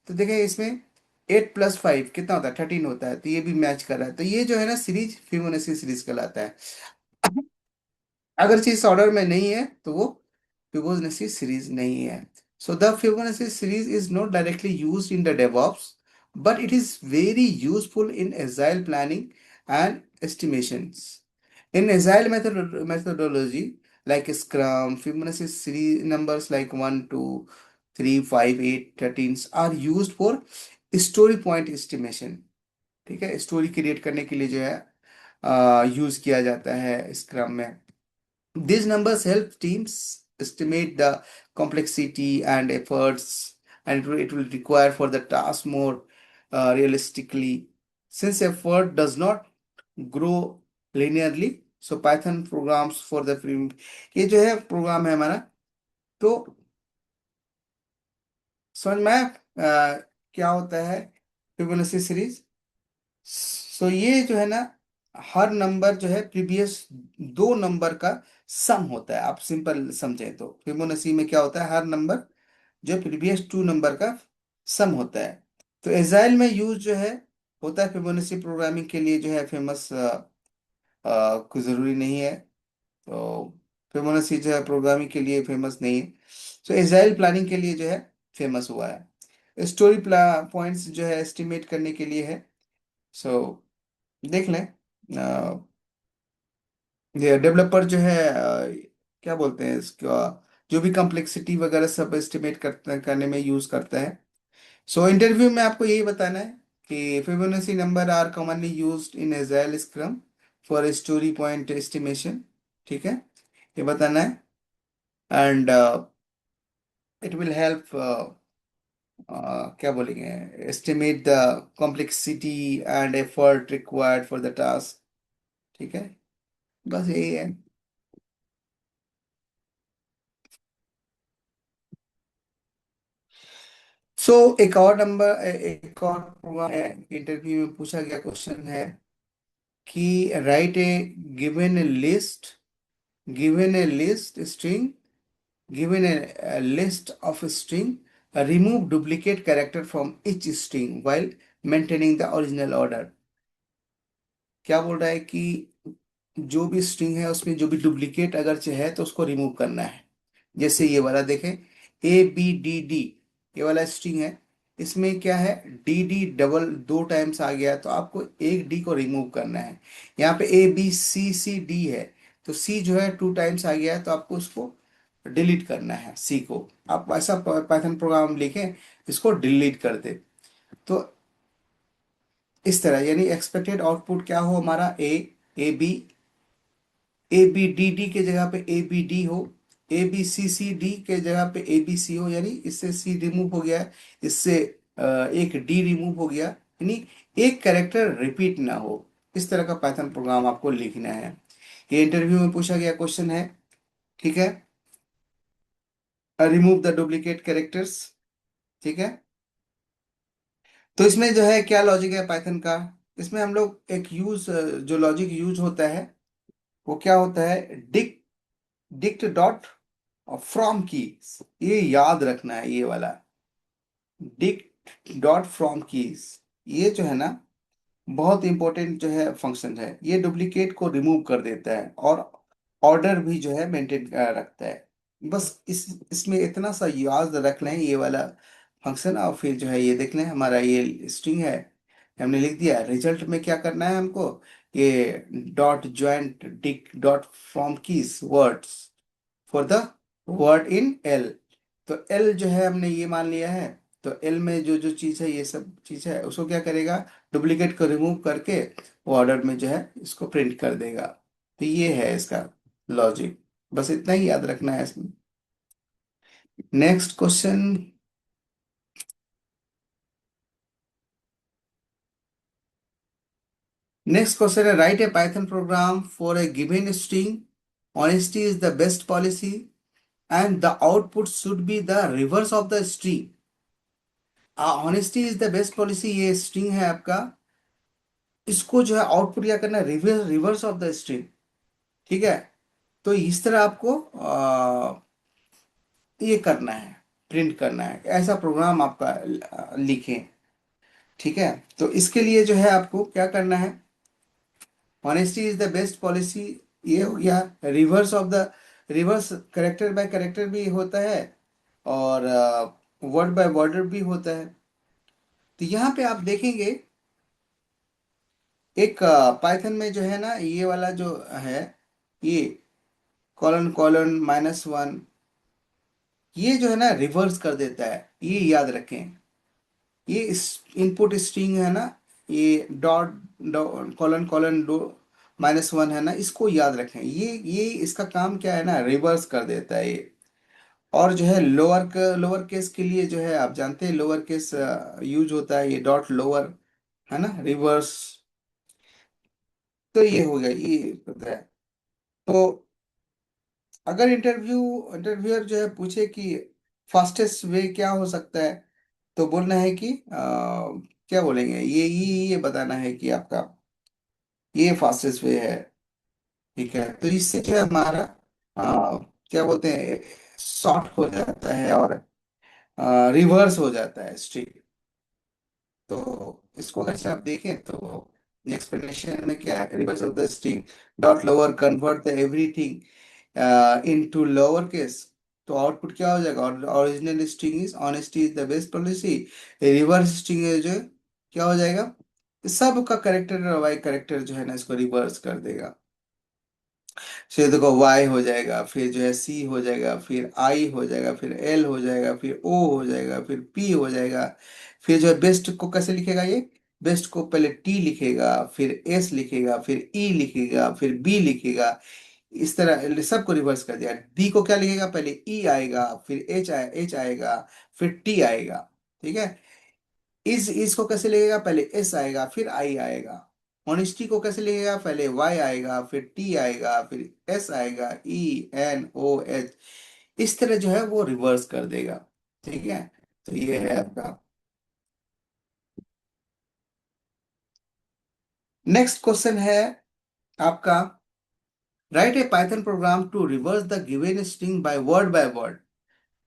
तो देखें इसमें 8 + 5 कितना होता है? 13 होता है। तो ये भी मैच कर रहा है। तो ये जो है ना सीरीज फिबोनाची सीरीज कहलाता है। अगर चीज ऑर्डर में नहीं है तो वो फिबोनाची सीरीज नहीं है। So the Fibonacci series is not directly used in the DevOps, but it is very useful in agile planning and estimations. In agile methodology like Scrum, Fibonacci series numbers like 1 2 3 5 8 13 are used for story point estimation। ठीक है, स्टोरी क्रिएट करने के लिए जो है यूज किया जाता है स्क्रम में। These numbers help teams estimate the complexity and efforts, and it will require for the task more realistically. Since effort does not grow linearly, so Python programs for the free, ये जो है प्रोग्राम है हमारा। तो समझ में आया क्या होता है फिबोनाची सीरीज? सो ये जो है ना, हर नंबर जो है प्रीवियस दो नंबर का सम होता है। आप सिंपल समझें तो फिबोनाची में क्या होता है, हर नंबर जो प्रीवियस टू नंबर का सम होता है। तो एजाइल में यूज जो है होता है फिबोनाची प्रोग्रामिंग के लिए जो है फेमस, कुछ जरूरी नहीं है। तो फिबोनाची जो है प्रोग्रामिंग के लिए फेमस नहीं है। तो एजाइल प्लानिंग के लिए जो है फेमस हुआ है। स्टोरी पॉइंट्स जो है एस्टिमेट करने के लिए है। सो देख लें, ये डेवलपर जो है क्या बोलते हैं इसका, जो भी कम्प्लेक्सिटी वगैरह सब एस्टिमेट करने में यूज करता है। सो इंटरव्यू में आपको यही बताना है कि Fibonacci number are commonly used in agile scrum for story point estimation. ठीक है, ये बताना है। एंड इट विल हेल्प, क्या बोलेंगे, estimate the complexity and effort required for the task. ठीक है, बस यही है। सो एक और नंबर, एक और इंटरव्यू में पूछा गया क्वेश्चन है कि write A given A list, given A list string, given A list of string, remove duplicate character from each string while maintaining the original order। क्या बोल रहा है कि जो भी स्ट्रिंग है उसमें जो भी डुप्लीकेट अगर है तो उसको रिमूव करना है। जैसे ये वाला देखें, ABDD, ये वाला स्ट्रिंग है। इसमें क्या है, DD डबल दो टाइम्स आ गया तो आपको एक D को रिमूव करना है। यहाँ पे ABCCD है, तो C जो है 2 टाइम्स आ गया है तो आपको उसको डिलीट करना है। C को आप ऐसा पाइथन प्रोग्राम लिखें इसको डिलीट कर दे। तो इस तरह यानी एक्सपेक्टेड आउटपुट क्या हो हमारा, A, AB, ABDD के जगह पे ABD हो, ABCCD के जगह पे ABC हो, यानी इससे C रिमूव हो गया, इससे एक D रिमूव हो गया, यानी एक कैरेक्टर रिपीट ना हो। इस तरह का पाइथन प्रोग्राम आपको लिखना है। ये इंटरव्यू में पूछा गया क्वेश्चन है। ठीक है। Remove the duplicate characters. ठीक है। तो इसमें जो है क्या लॉजिक है पाइथन का, इसमें हम लोग एक जो लॉजिक यूज होता है वो क्या होता है, डिक्ट डॉट फ्रॉम की। ये याद रखना है, ये वाला डिक्ट डॉट फ्रॉम कीज, ये जो है ना बहुत इंपॉर्टेंट जो है फंक्शन है। ये डुप्लीकेट को रिमूव कर देता है और ऑर्डर भी जो है मेंटेन रखता है। बस इसमें इतना सा याद रख लें ये वाला फंक्शन, और फिर जो है ये देख लें हमारा ये स्ट्रिंग है, हमने लिख दिया। रिजल्ट में क्या करना है हमको, ये dot joint Dick dot from keys words for the word in L. तो एल जो है हमने ये मान लिया है, तो एल में जो जो चीज़ है ये सब चीज़ है उसको क्या करेगा, डुप्लीकेट को रिमूव करके वो ऑर्डर में जो है इसको प्रिंट कर देगा। तो ये है इसका लॉजिक, बस इतना ही याद रखना है इसमें। Next question. नेक्स्ट क्वेश्चन है, write a Python programme for a given string, honesty is the best policy and the output should be the reverse of the string. Honesty is the best policy, ये स्ट्रिंग है आपका, इसको जो है आउटपुट क्या करना है, reverse reverse of the string. ठीक है। तो इस तरह आपको ये करना है, प्रिंट करना है, ऐसा प्रोग्राम आपका लिखें। ठीक है। तो इसके लिए जो है आपको क्या करना है, honesty is the best policy, ये हो गया। Reverse of the, reverse character by character भी होता है और वर्ड बाय वर्ड भी होता है। तो यहाँ पे आप देखेंगे एक पाइथन में जो है ना ये वाला जो है, ये कॉलन कॉलन -1, ये जो है ना रिवर्स कर देता है, ये याद रखें। ये इस इनपुट स्ट्रिंग है ना, ये डॉट कॉलन कॉलन दो -1 है ना, इसको याद रखें। ये इसका काम क्या है ना, रिवर्स कर देता है ये। और जो है लोअर केस के लिए जो है आप जानते हैं लोअर केस यूज होता है, ये डॉट लोअर है ना, रिवर्स। तो ये हो गया, ये होता है। तो अगर इंटरव्यूअर जो है पूछे कि फास्टेस्ट वे क्या हो सकता है, तो बोलना है कि क्या बोलेंगे, ये बताना है कि आपका ये फास्टेस्ट वे है। ठीक है। तो इससे जो है हमारा क्या बोलते हैं, शॉर्ट हो जाता है और रिवर्स हो जाता है स्ट्रिंग। तो इसको अगर से आप देखें तो एक्सप्लेनेशन में क्या है, reverse of the string dot lower convert the everything into lower case. तो आउटपुट क्या हो जाएगा, original string is honesty is the best policy, reverse string जो है क्या हो जाएगा, सब का करेक्टर वाई करेक्टर जो है ना इसको रिवर्स कर देगा। फिर देखो वाई हो जाएगा, फिर जो है सी हो जाएगा, फिर आई हो जाएगा, फिर एल हो जाएगा, फिर ओ हो जाएगा, फिर पी हो जाएगा। फिर जो है बेस्ट को कैसे लिखेगा, ये बेस्ट को पहले टी लिखेगा, फिर एस लिखेगा, फिर ई लिखेगा, फिर बी लिखेगा। इस तरह सबको रिवर्स कर दिया। डी को क्या लिखेगा, पहले ई आएगा, फिर एच आएगा, फिर टी आएगा। ठीक है। इस इसको कैसे लिखेगा, पहले एस आएगा, फिर आई आएगा। ऑनेस्टी को कैसे लिखेगा, पहले वाई आएगा, फिर टी आएगा, फिर एस आएगा, ई एन ओ एच। इस तरह जो है वो रिवर्स कर देगा। ठीक है। तो ये है आपका। नेक्स्ट क्वेश्चन है आपका, write a Python program to reverse the given string by word.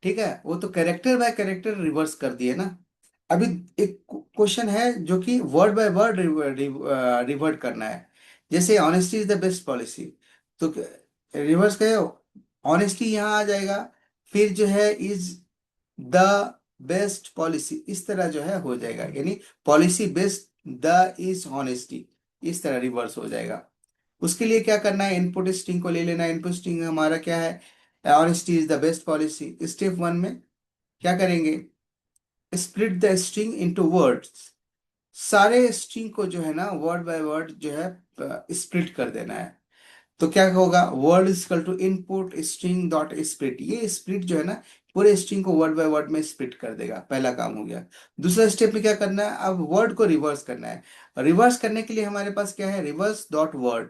ठीक है, वो तो कैरेक्टर बाय कैरेक्टर रिवर्स कर दिए ना। अभी एक क्वेश्चन है जो कि वर्ड बाय वर्ड रिवर्ट करना है। जैसे honesty is the best policy, तो रिवर्स कहे ऑनेस्टी यहाँ आ जाएगा, फिर जो है इज द बेस्ट पॉलिसी, इस तरह जो है हो जाएगा, यानी policy best the is honesty, इस तरह रिवर्स हो जाएगा। उसके लिए क्या करना है, इनपुट स्ट्रिंग को ले लेना है। इनपुट स्ट्रिंग हमारा क्या है, honesty is the best policy. Step 1 में क्या करेंगे, split the string into words. सारे स्ट्रिंग को जो है ना वर्ड बाय वर्ड जो है स्प्लिट कर देना है। तो क्या होगा, word equal to input string dot split, ये स्प्लिट जो है ना पूरे स्ट्रिंग को वर्ड बाय वर्ड में स्प्लिट कर देगा, पहला काम हो गया। दूसरा स्टेप में क्या करना है, अब वर्ड को रिवर्स करना है। रिवर्स करने के लिए हमारे पास क्या है, रिवर्स डॉट वर्ड।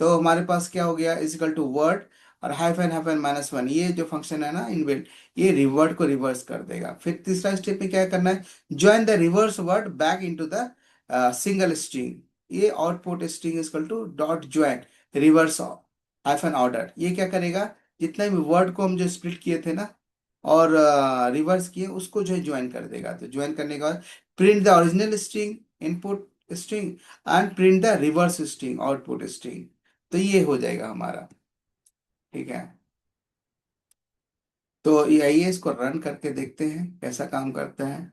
तो हमारे पास क्या हो गया, इजकल टू वर्ड और हाइफन हाइफन -1, ये जो फंक्शन है ना इनबिल्ट, ये रिवर्ट को रिवर्स कर देगा। फिर तीसरा स्टेप में क्या करना है, join the reverse word back into the single string, ये output string equal to dot join reverse hyphen order, ये क्या करेगा, जितने भी वर्ड को हम जो स्प्लिट किए थे ना और रिवर्स किए उसको जो है ज्वाइन कर देगा। तो ज्वाइन करने के बाद print the original string input string and print the reverse string output string. तो ये हो जाएगा हमारा, ठीक है। तो ये आइए इसको रन करके देखते हैं कैसा काम करता है।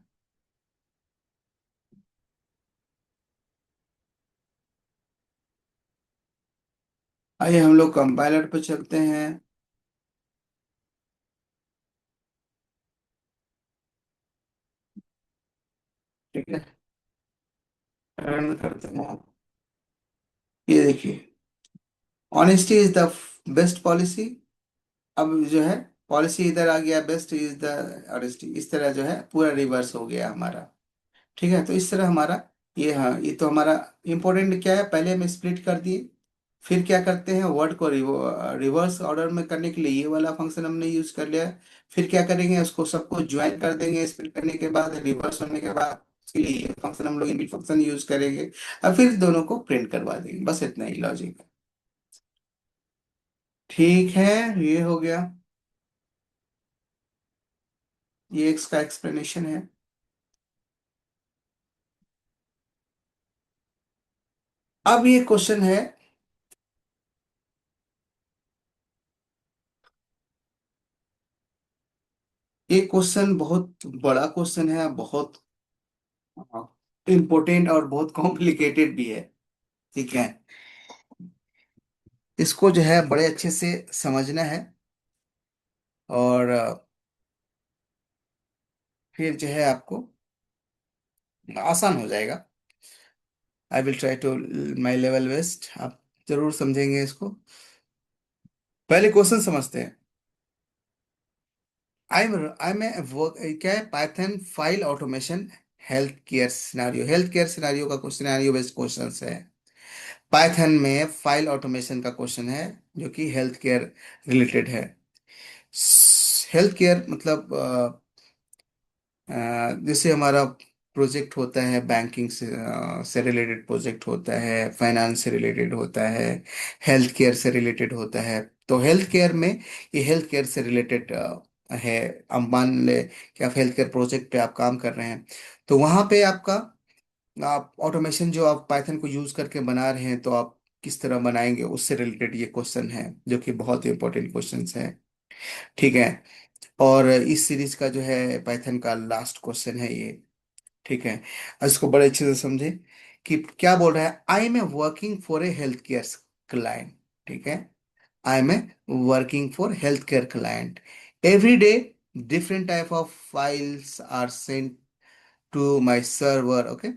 आइए हम लोग कंपाइलर पे चलते हैं। ठीक है, रन करते हैं। ये देखिए, honesty is the best policy. अब जो है पॉलिसी इधर आ गया, बेस्ट इज द ऑनेस्टी, इस तरह जो है पूरा रिवर्स हो गया हमारा। ठीक है, तो इस तरह हमारा ये, हाँ ये तो हमारा इम्पोर्टेंट क्या है, पहले हम स्प्लिट कर दिए, फिर क्या करते हैं वर्ड को रिवर्स ऑर्डर में करने के लिए ये वाला फंक्शन हमने यूज कर लिया है। फिर क्या करेंगे, उसको सबको ज्वाइन कर देंगे, स्प्लिट करने के बाद रिवर्स होने के बाद उसके लिए ये फंक्शन हम लोग इनबिल्ट फंक्शन यूज करेंगे, और फिर दोनों को प्रिंट करवा देंगे, बस इतना ही लॉजिक है। ठीक है, ये हो गया, ये इसका एक्सप्लेनेशन है। अब ये क्वेश्चन है, ये क्वेश्चन बहुत बड़ा क्वेश्चन है, बहुत इम्पोर्टेंट और बहुत कॉम्प्लिकेटेड भी है। ठीक है, इसको जो है बड़े अच्छे से समझना है, और फिर जो है आपको आसान हो जाएगा। I will try to my level best, आप जरूर समझेंगे इसको। पहले क्वेश्चन समझते हैं। आई एम वर्क, क्या है, Python file automation health care scenario, health care scenario का सिनारियो बेस्ड क्वेश्चन है। पाइथन में फाइल ऑटोमेशन का क्वेश्चन है जो कि हेल्थ केयर रिलेटेड है। हेल्थ केयर मतलब जैसे हमारा प्रोजेक्ट होता है बैंकिंग से रिलेटेड प्रोजेक्ट होता है, फाइनेंस से रिलेटेड होता है, हेल्थ केयर से रिलेटेड होता है। तो हेल्थ केयर में, ये हेल्थ केयर से रिलेटेड है। अब मान ले कि आप हेल्थ केयर प्रोजेक्ट पे आप काम कर रहे हैं, तो वहाँ पे आपका, आप ऑटोमेशन जो आप पाइथन को यूज करके बना रहे हैं, तो आप किस तरह बनाएंगे, उससे रिलेटेड ये क्वेश्चन है, जो कि बहुत ही इंपॉर्टेंट क्वेश्चन है। ठीक है, और इस सीरीज का जो है पाइथन का लास्ट क्वेश्चन है ये। ठीक है, अब इसको बड़े अच्छे से समझे कि क्या बोल रहा है, I am a working for a health care client. ठीक है, I am a working for health care client, every day different type of files are sent to my server. Okay,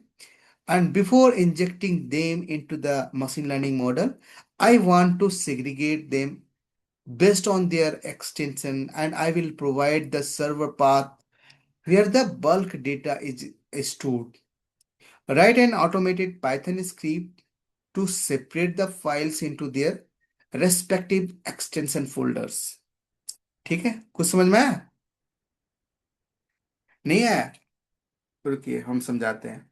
and before injecting them into the machine learning model, I want to segregate them based on their extension, and I will provide the server path where the bulk data is stored. Write an automated Python script to separate the files into their respective extension folders. ठीक है, कुछ समझ में आया? नहीं आया? रुकिए हम समझाते हैं।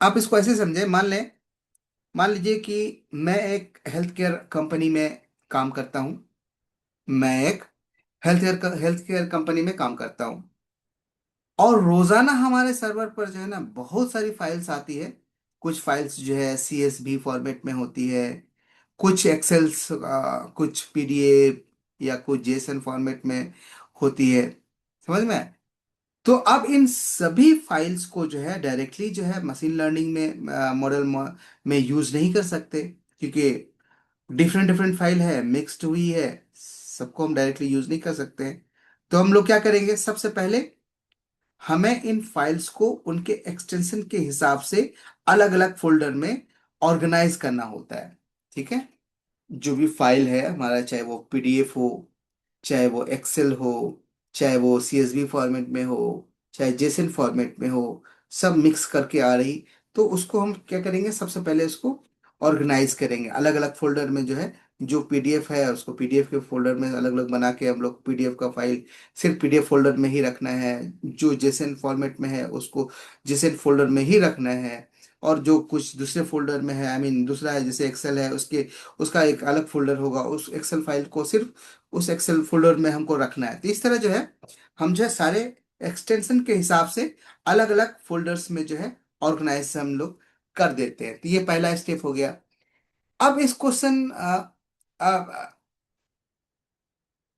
आप इसको ऐसे समझे, मान लीजिए कि मैं एक हेल्थ केयर कंपनी में काम करता हूँ। मैं एक हेल्थ केयर कंपनी में काम करता हूँ, और रोजाना हमारे सर्वर पर जो है ना बहुत सारी फाइल्स आती है। कुछ फाइल्स जो है CSV फॉर्मेट में होती है, कुछ एक्सेल्स, कुछ PDF या कुछ JSON फॉर्मेट में होती है। समझ में आया? तो अब इन सभी फाइल्स को जो है डायरेक्टली जो है मशीन लर्निंग में मॉडल में यूज नहीं कर सकते, क्योंकि डिफरेंट डिफरेंट फाइल है, मिक्स्ड हुई है, सबको हम डायरेक्टली यूज नहीं कर सकते। तो हम लोग क्या करेंगे, सबसे पहले हमें इन फाइल्स को उनके एक्सटेंशन के हिसाब से अलग अलग फोल्डर में ऑर्गेनाइज करना होता है। ठीक है। जो भी फाइल है हमारा, चाहे वो पीडीएफ हो, चाहे वो एक्सेल हो, चाहे वो सीएसवी फॉर्मेट में हो, चाहे जेसन फॉर्मेट में हो, सब मिक्स करके आ रही। तो उसको हम क्या करेंगे, सबसे पहले उसको ऑर्गेनाइज करेंगे अलग अलग फोल्डर में जो है। जो पीडीएफ है उसको पीडीएफ के फोल्डर में अलग अलग बना के हम लोग पीडीएफ का फाइल सिर्फ पीडीएफ फोल्डर में ही रखना है। जो जेसन फॉर्मेट में है उसको जेसन फोल्डर में ही रखना है। और जो कुछ दूसरे फोल्डर में है, दूसरा है, जैसे एक्सेल है, उसके उसका एक अलग फोल्डर होगा, उस एक्सेल फाइल को सिर्फ उस एक्सेल फोल्डर में हमको रखना है। तो इस तरह जो है हम जो है सारे एक्सटेंशन के हिसाब से अलग अलग फोल्डर्स में जो है ऑर्गेनाइज हम लोग कर देते हैं। तो ये पहला स्टेप हो गया। अब इस क्वेश्चन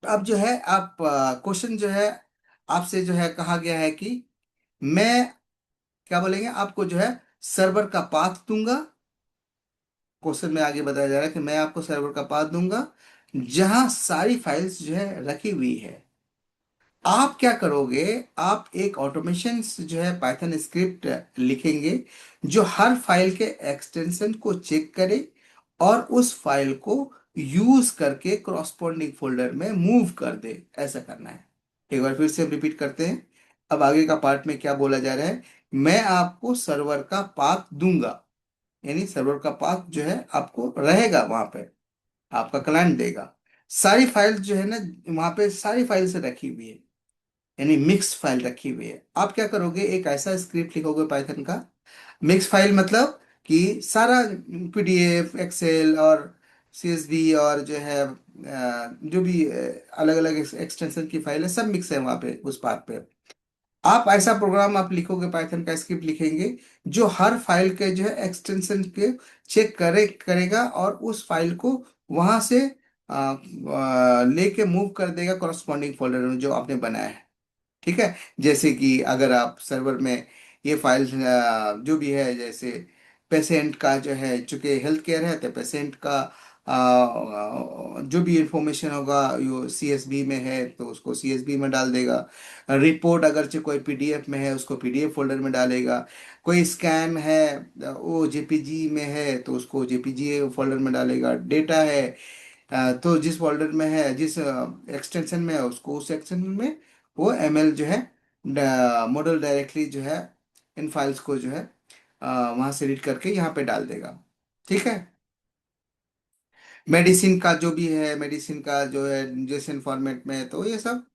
अब जो है आप क्वेश्चन जो है आपसे जो है कहा गया है कि मैं क्या बोलेंगे आपको जो है सर्वर का पाथ दूंगा। क्वेश्चन में आगे बताया जा रहा है कि मैं आपको सर्वर का पाथ दूंगा जहां सारी फाइल्स जो है रखी हुई है। आप क्या करोगे, आप एक ऑटोमेशन जो है पाइथन स्क्रिप्ट लिखेंगे जो हर फाइल के एक्सटेंशन को चेक करे और उस फाइल को यूज करके क्रॉसपोंडिंग फोल्डर में मूव कर दे। ऐसा करना है। एक बार फिर से रिपीट करते हैं। अब आगे का पार्ट में क्या बोला जा रहा है, मैं आपको सर्वर का पाथ दूंगा, यानी सर्वर का पाथ जो है आपको रहेगा वहां पे, आपका क्लाइंट देगा। सारी फाइल जो है ना वहां पे सारी फाइल से रखी हुई है, यानी मिक्स फाइल रखी हुई है। आप क्या करोगे, एक ऐसा स्क्रिप्ट लिखोगे पाइथन का। मिक्स फाइल मतलब कि सारा पीडीएफ एक्सेल और सीएसवी और जो है जो भी अलग अलग एक्सटेंशन की फाइल है सब मिक्स है वहां पे उस पाथ पे। आप ऐसा प्रोग्राम आप लिखोगे, पाइथन का स्क्रिप्ट लिखेंगे जो हर फाइल के जो है एक्सटेंशन के चेक करेगा और उस फाइल को वहां से लेके मूव कर देगा कॉरस्पॉन्डिंग फोल्डर में जो आपने बनाया है। ठीक है। जैसे कि अगर आप सर्वर में ये फाइल जो भी है, जैसे पेशेंट का जो है, चूंकि हेल्थ केयर है तो पेशेंट का जो भी इंफॉर्मेशन होगा यो सीएसवी में है तो उसको सीएसवी में डाल देगा। रिपोर्ट अगर कोई पीडीएफ में है उसको पीडीएफ फोल्डर में डालेगा। कोई स्कैन है वो जेपीजी में है तो उसको जेपीजी फोल्डर में डालेगा। डेटा है तो जिस फोल्डर में है, जिस एक्सटेंशन में है उसको उस एक्सटेंशन में वो एमएल जो है मॉडल डायरेक्टली जो है इन फाइल्स को जो है वहां से रीड करके यहाँ पे डाल देगा। ठीक है। मेडिसिन का जो भी है, मेडिसिन का जो है जेसन फॉर्मेट में है तो ये सब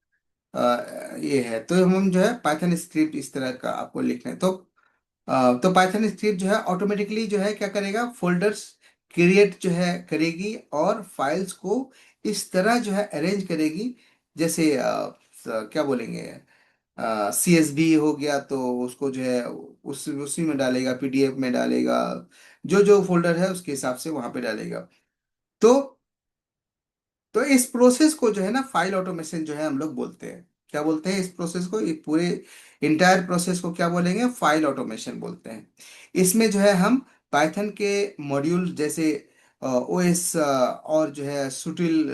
ये है। तो हम जो है पाइथन स्क्रिप्ट इस तरह का आपको लिखना है। तो पाइथन स्क्रिप्ट जो है ऑटोमेटिकली जो है क्या करेगा, फोल्डर्स क्रिएट जो है करेगी और फाइल्स को इस तरह जो है अरेंज करेगी। जैसे क्या बोलेंगे, सीएसवी हो गया तो उसको जो है उस उसी में डालेगा, पीडीएफ में डालेगा, जो जो फोल्डर है उसके हिसाब से वहां पे डालेगा। तो तो इस प्रोसेस को जो है ना फाइल ऑटोमेशन जो है हम लोग बोलते हैं। क्या बोलते हैं इस प्रोसेस को, ये पूरे इंटायर प्रोसेस को क्या बोलेंगे, फाइल ऑटोमेशन बोलते हैं। इसमें जो है हम पाइथन के मॉड्यूल जैसे ओएस और जो है सुटिल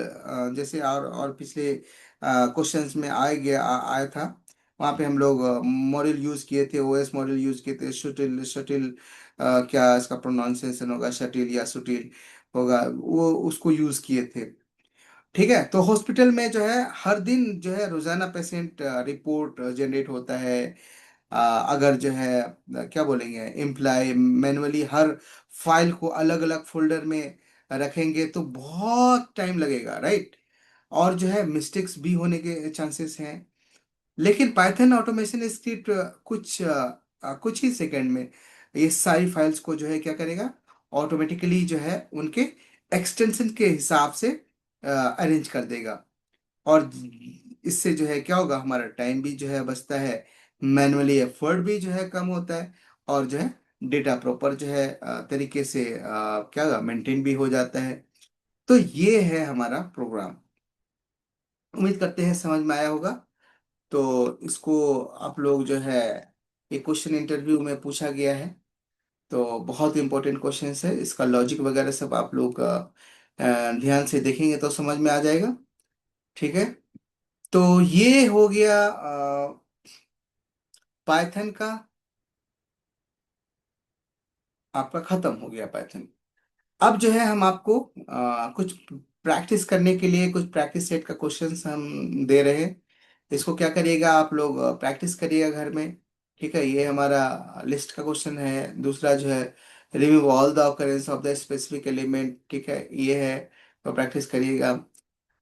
जैसे और पिछले क्वेश्चंस में आया था, वहाँ पे हम लोग मॉड्यूल यूज किए थे, ओएस मॉड्यूल यूज किए थे। सुटिल शटिल क्या इसका प्रोनाउंसिएशन होगा, शटिल या सुटिल होगा, वो उसको यूज किए थे। ठीक है। तो हॉस्पिटल में जो है हर दिन जो है रोजाना पेशेंट रिपोर्ट जनरेट होता है। अगर जो है क्या बोलेंगे एम्प्लॉय मैनुअली हर फाइल को अलग अलग फोल्डर में रखेंगे तो बहुत टाइम लगेगा, राइट। और जो है मिस्टेक्स भी होने के चांसेस हैं। लेकिन पाइथन ऑटोमेशन स्क्रिप्ट कुछ ही सेकंड में ये सारी फाइल्स को जो है क्या करेगा, ऑटोमेटिकली जो है उनके एक्सटेंशन के हिसाब से अरेंज कर देगा। और इससे जो है क्या होगा, हमारा टाइम भी जो है बचता है, मैनुअली एफर्ट भी जो है कम होता है, और जो है डेटा प्रॉपर जो है तरीके से क्या मेंटेन भी हो जाता है। तो ये है हमारा प्रोग्राम। उम्मीद करते हैं समझ में आया होगा। तो इसको आप लोग जो है ये क्वेश्चन इंटरव्यू में पूछा गया है, तो बहुत इंपॉर्टेंट क्वेश्चन है। इसका लॉजिक वगैरह सब आप लोग ध्यान से देखेंगे तो समझ में आ जाएगा। ठीक है। तो ये हो गया पाइथन का, आपका खत्म हो गया पाइथन। अब जो है हम आपको कुछ प्रैक्टिस करने के लिए कुछ प्रैक्टिस सेट का क्वेश्चंस हम दे रहे हैं। इसको क्या करिएगा, आप लोग प्रैक्टिस करिएगा घर में। ठीक है, ये हमारा लिस्ट का क्वेश्चन है। दूसरा जो है, remove all the occurrence of the specific element, ठीक है, ये है, तो प्रैक्टिस करिएगा।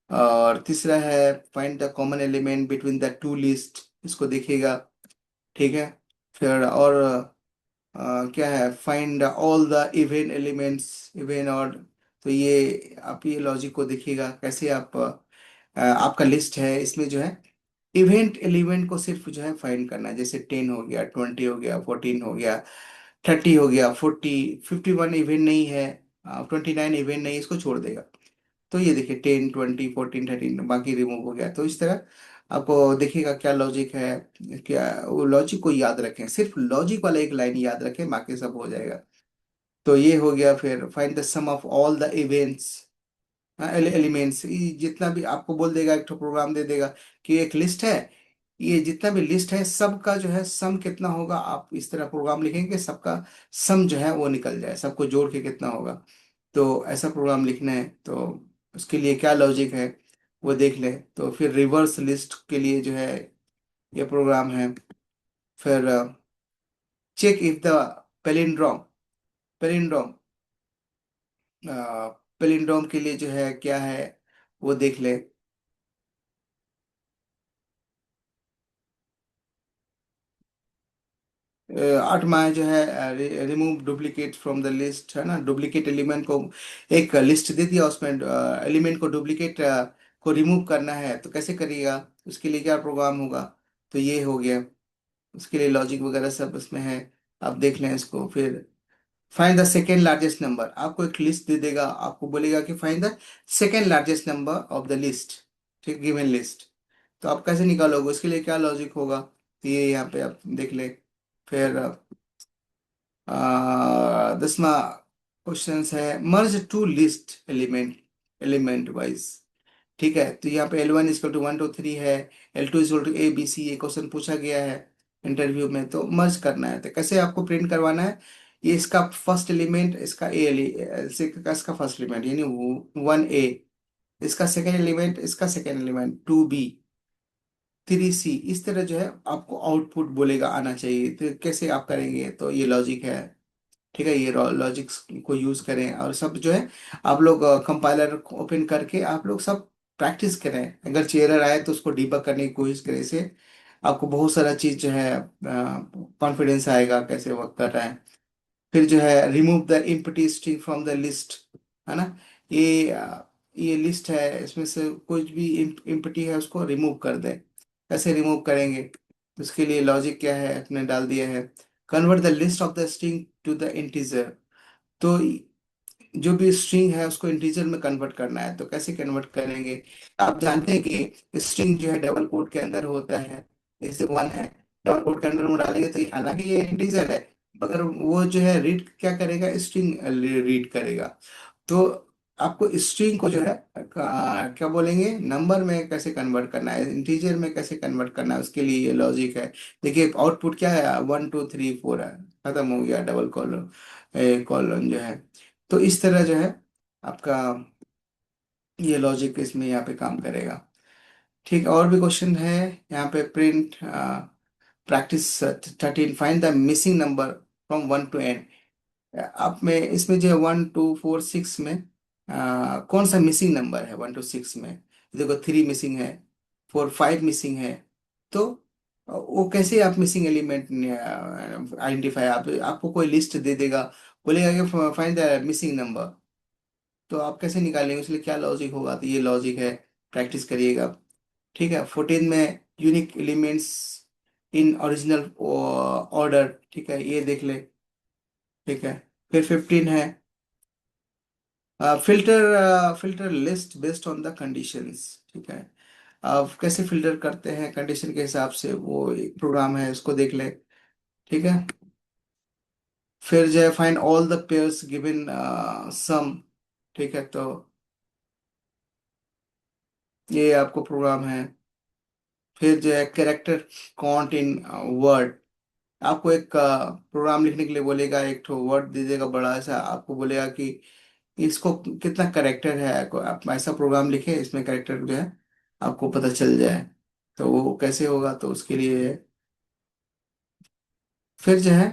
और तीसरा है, find the common element between the two list, इसको देखिएगा। ठीक है, फिर और क्या है, find all the event elements, event और, तो ये आप ये लॉजिक को देखिएगा कैसे आप आपका लिस्ट है, इसमें जो है इवेंट एलिमेंट को सिर्फ जो है फाइंड करना है। जैसे 10 हो गया, 20 हो गया, 14 हो गया, 30 हो गया, 40, 51 इवेंट नहीं है, 29 इवेंट नहीं, इसको छोड़ देगा। तो ये देखिए 10, 20, 14, 13 बाकी रिमूव हो गया। तो इस तरह आपको देखिएगा क्या लॉजिक है, क्या वो लॉजिक को याद रखें, सिर्फ लॉजिक वाला एक लाइन याद रखें, बाकी सब हो जाएगा। तो ये हो गया। फिर find the sum of all the events, elements, जितना भी आपको बोल देगा, एक तो प्रोग्राम दे देगा कि एक लिस्ट है, ये जितना भी लिस्ट है सबका जो है सम कितना होगा। आप इस तरह प्रोग्राम लिखेंगे कि सबका सम जो है वो निकल जाए, सबको जोड़ के कितना होगा। तो ऐसा प्रोग्राम लिखना है, तो उसके लिए क्या लॉजिक है वो देख लें। तो फिर रिवर्स लिस्ट के लिए जो है ये प्रोग्राम है। फिर check if the palindrome, palindrome, palindrome के लिए जो है क्या है वो देख ले। 8 माह जो है, remove duplicate from the list, है ना, डुप्लीकेट एलिमेंट को एक लिस्ट दे दिया, उसमें एलिमेंट को डुप्लीकेट को रिमूव करना है, तो कैसे करिएगा, उसके लिए क्या प्रोग्राम होगा। तो ये हो गया, उसके लिए लॉजिक वगैरह सब उसमें है, आप देख लें इसको। फिर find the second largest number, आपको एक लिस्ट दे देगा, आपको बोलेगा कि find the second largest number of the list, ठीक, गिवन लिस्ट। तो आप कैसे निकालोगे, उसके लिए क्या लॉजिक होगा, तो ये यहाँ पे आप देख ले। फिर 10वां क्वेश्चन है, merge two list element, element wise. ठीक है, तो यहाँ पे L1 इक्वल टू 1 2 3 है, L2 इक्वल टू ABC, ये क्वेश्चन पूछा गया है इंटरव्यू में। तो मर्ज करना है, तो कैसे आपको प्रिंट करवाना है, ये इसका फर्स्ट एलिमेंट, इसका इसका फर्स्ट एलिमेंट यानी 1A, इसका सेकेंड एलिमेंट, इसका सेकेंड एलिमेंट 2B, 3C, इस तरह जो है आपको आउटपुट बोलेगा आना चाहिए। तो कैसे आप करेंगे, तो ये लॉजिक है। ठीक है, ये लॉजिक्स को यूज करें, और सब जो है आप लोग कंपाइलर ओपन करके आप लोग सब प्रैक्टिस करें। अगर एरर आए तो उसको डीबग करने की कोशिश करें, इससे आपको बहुत सारा चीज जो है कॉन्फिडेंस आएगा कैसे वर्क कर रहा है। फिर जो है, remove the empty string from the list, है ना, ये ये लिस्ट है, इसमें से कुछ भी इम्पटी है उसको रिमूव कर दें। कैसे रिमूव करेंगे, उसके लिए लॉजिक क्या है आपने डाल दिया है, convert the list of the string to the integer. तो जो भी स्ट्रिंग है उसको इंटीजर में कन्वर्ट करना है, तो कैसे कन्वर्ट करेंगे। आप जानते हैं कि स्ट्रिंग जो है डबल कोट के अंदर होता है, जैसे 1 है, डबल कोट के अंदर में डालेंगे तो हालांकि ये इंटीजर है, मगर वो जो है रीड क्या करेगा, स्ट्रिंग रीड करेगा। तो आपको स्ट्रिंग को जो है क्या बोलेंगे, नंबर में कैसे कन्वर्ट करना है, इंटीजर में कैसे कन्वर्ट करना है, उसके लिए ये लॉजिक है। देखिए आउटपुट क्या है, 1 2 3 4 है, खत्म हो गया डबल कॉलम, कॉलम जो है। तो इस तरह जो है आपका ये लॉजिक इसमें यहाँ पे काम करेगा। ठीक, और भी क्वेश्चन है यहाँ पे, print practice 13, find the missing number from 1 to n। आप में इसमें जो है 1 2 4 6 में कौन सा मिसिंग नंबर है, 1 to 6 में, देखो 3 मिसिंग है, 4 5 मिसिंग है। तो वो कैसे आप मिसिंग एलिमेंट आइडेंटिफाई, आप आपको कोई लिस्ट दे देगा, बोलेगा कि फाइंड द मिसिंग नंबर, तो आप कैसे निकालेंगे, इसलिए क्या लॉजिक होगा, तो ये लॉजिक है, प्रैक्टिस करिएगा। ठीक है, 14 में unique elements in original order, ठीक है, ये देख ले। ठीक है, फिर 15 है, filter list based on the conditions. ठीक है, आप कैसे फिल्टर करते हैं कंडीशन के हिसाब से, वो एक प्रोग्राम है, उसको देख ले। ठीक है, फिर जो है find all the pairs given sum. ठीक है, तो ये आपको प्रोग्राम है। फिर जो है कैरेक्टर काउंट इन वर्ड, आपको एक प्रोग्राम लिखने के लिए बोलेगा, एक तो वर्ड दे देगा बड़ा सा, आपको बोलेगा कि इसको कितना करेक्टर है, आप ऐसा प्रोग्राम लिखे इसमें करेक्टर जो है आपको पता चल जाए। तो वो कैसे होगा, तो उसके लिए फिर जो है,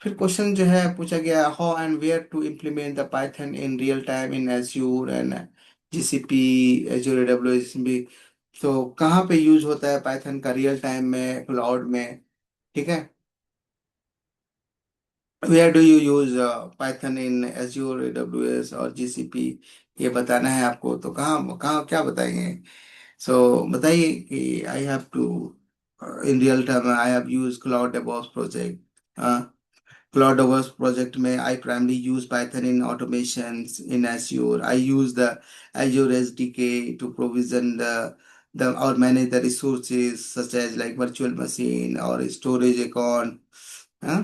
फिर क्वेश्चन जो है पूछा गया, how and where to implement the Python in real time in Azure and GCP, Azure AWS भी। तो कहाँ पे यूज होता है पाइथन का रियल टाइम में, क्लाउड में, ठीक है। Where do you use Python in Azure AWS और जीसीपी, ये बताना है आपको। तो कहाँ कहाँ क्या बताएंगे। सो बताइए कि I have to in real time I have use cloud DevOps project. Cloud DevOps project में I primarily use Python in automations in Azure. I use the Azure SDK to provision the or manage the resources such as like virtual machine or storage account, huh?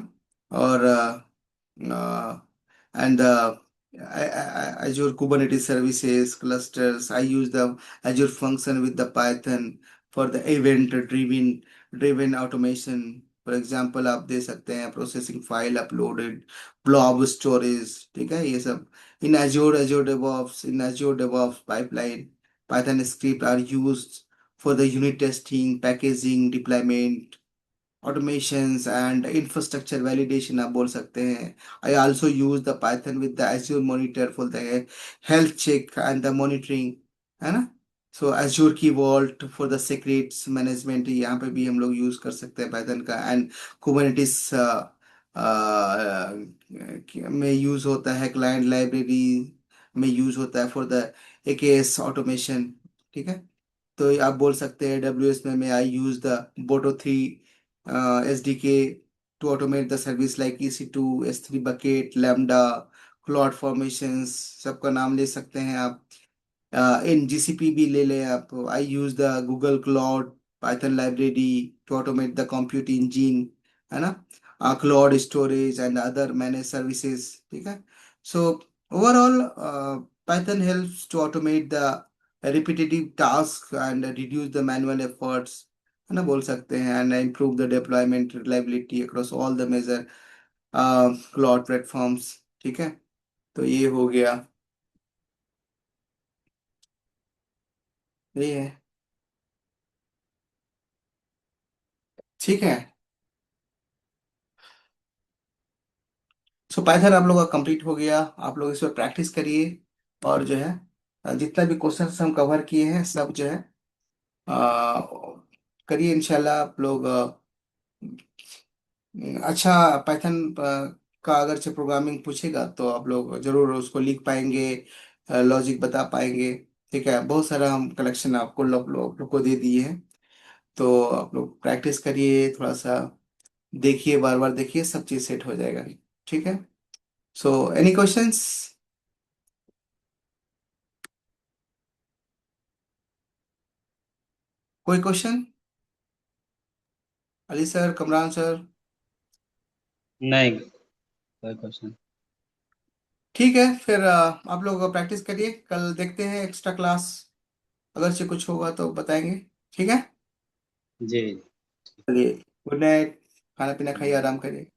or uh, and Azure Kubernetes services clusters. I use the Azure function with the Python for the event driven automation. For example आप दे सकते हैं processing file uploaded, blob storage, ठीक है, ये सब। In Azure Azure DevOps in Azure DevOps pipeline Python script are used for the unit testing, packaging, deployment, automations and infrastructure validation आप बोल सकते हैं। I also use the Python with the Azure Monitor for the health check and the monitoring, है ना। So Azure Key Vault for the secrets management, यहाँ पे भी हम लोग यूज कर सकते हैं Python का। एंड Kubernetes में यूज होता है, क्लाइंट लाइब्रेरी में यूज होता है फॉर द AKS ऑटोमेशन, ठीक है। तो आप बोल सकते हैं AWS में I use the boto three SDK to automate the service like EC2, S3 bucket, Lambda, cloud formations, सबका नाम ले सकते हैं आप। इन GCP भी ले लें आप, I use the Google cloud Python library to automate the compute engine, है ना, cloud storage and other manage services, ठीक है। So overall Python helps to automate the repetitive tasks and reduce the manual efforts, है ना, बोल सकते हैं, and improve the deployment reliability across all the major cloud platforms, ठीक है। तो ये हो गया, ये है, ठीक है। सो पाइथन आप लोगों का कंप्लीट हो गया, आप लोग इस पर प्रैक्टिस करिए। और जो है जितना भी क्वेश्चंस हम कवर किए हैं सब जो है अ, करिए, इंशाल्लाह आप लोग अच्छा पाइथन का अगर से प्रोग्रामिंग पूछेगा तो आप लोग जरूर उसको लिख पाएंगे, लॉजिक बता पाएंगे, ठीक है। बहुत सारा हम कलेक्शन आपको लोग को दे दिए हैं। तो आप लोग प्रैक्टिस करिए, थोड़ा सा देखिए, बार बार देखिए, सब चीज़ सेट हो जाएगा, ठीक है। सो एनी क्वेश्चंस, कोई question, Ali sir, Kamran sir. नहीं, कोई क्वेश्चन। ठीक है, फिर आप लोग प्रैक्टिस करिए, कल देखते हैं एक्स्ट्रा क्लास, अगर से कुछ होगा तो बताएंगे, ठीक है। जी। चलिए, गुड नाइट, खाना पीना खाइए, जी। आराम करिए।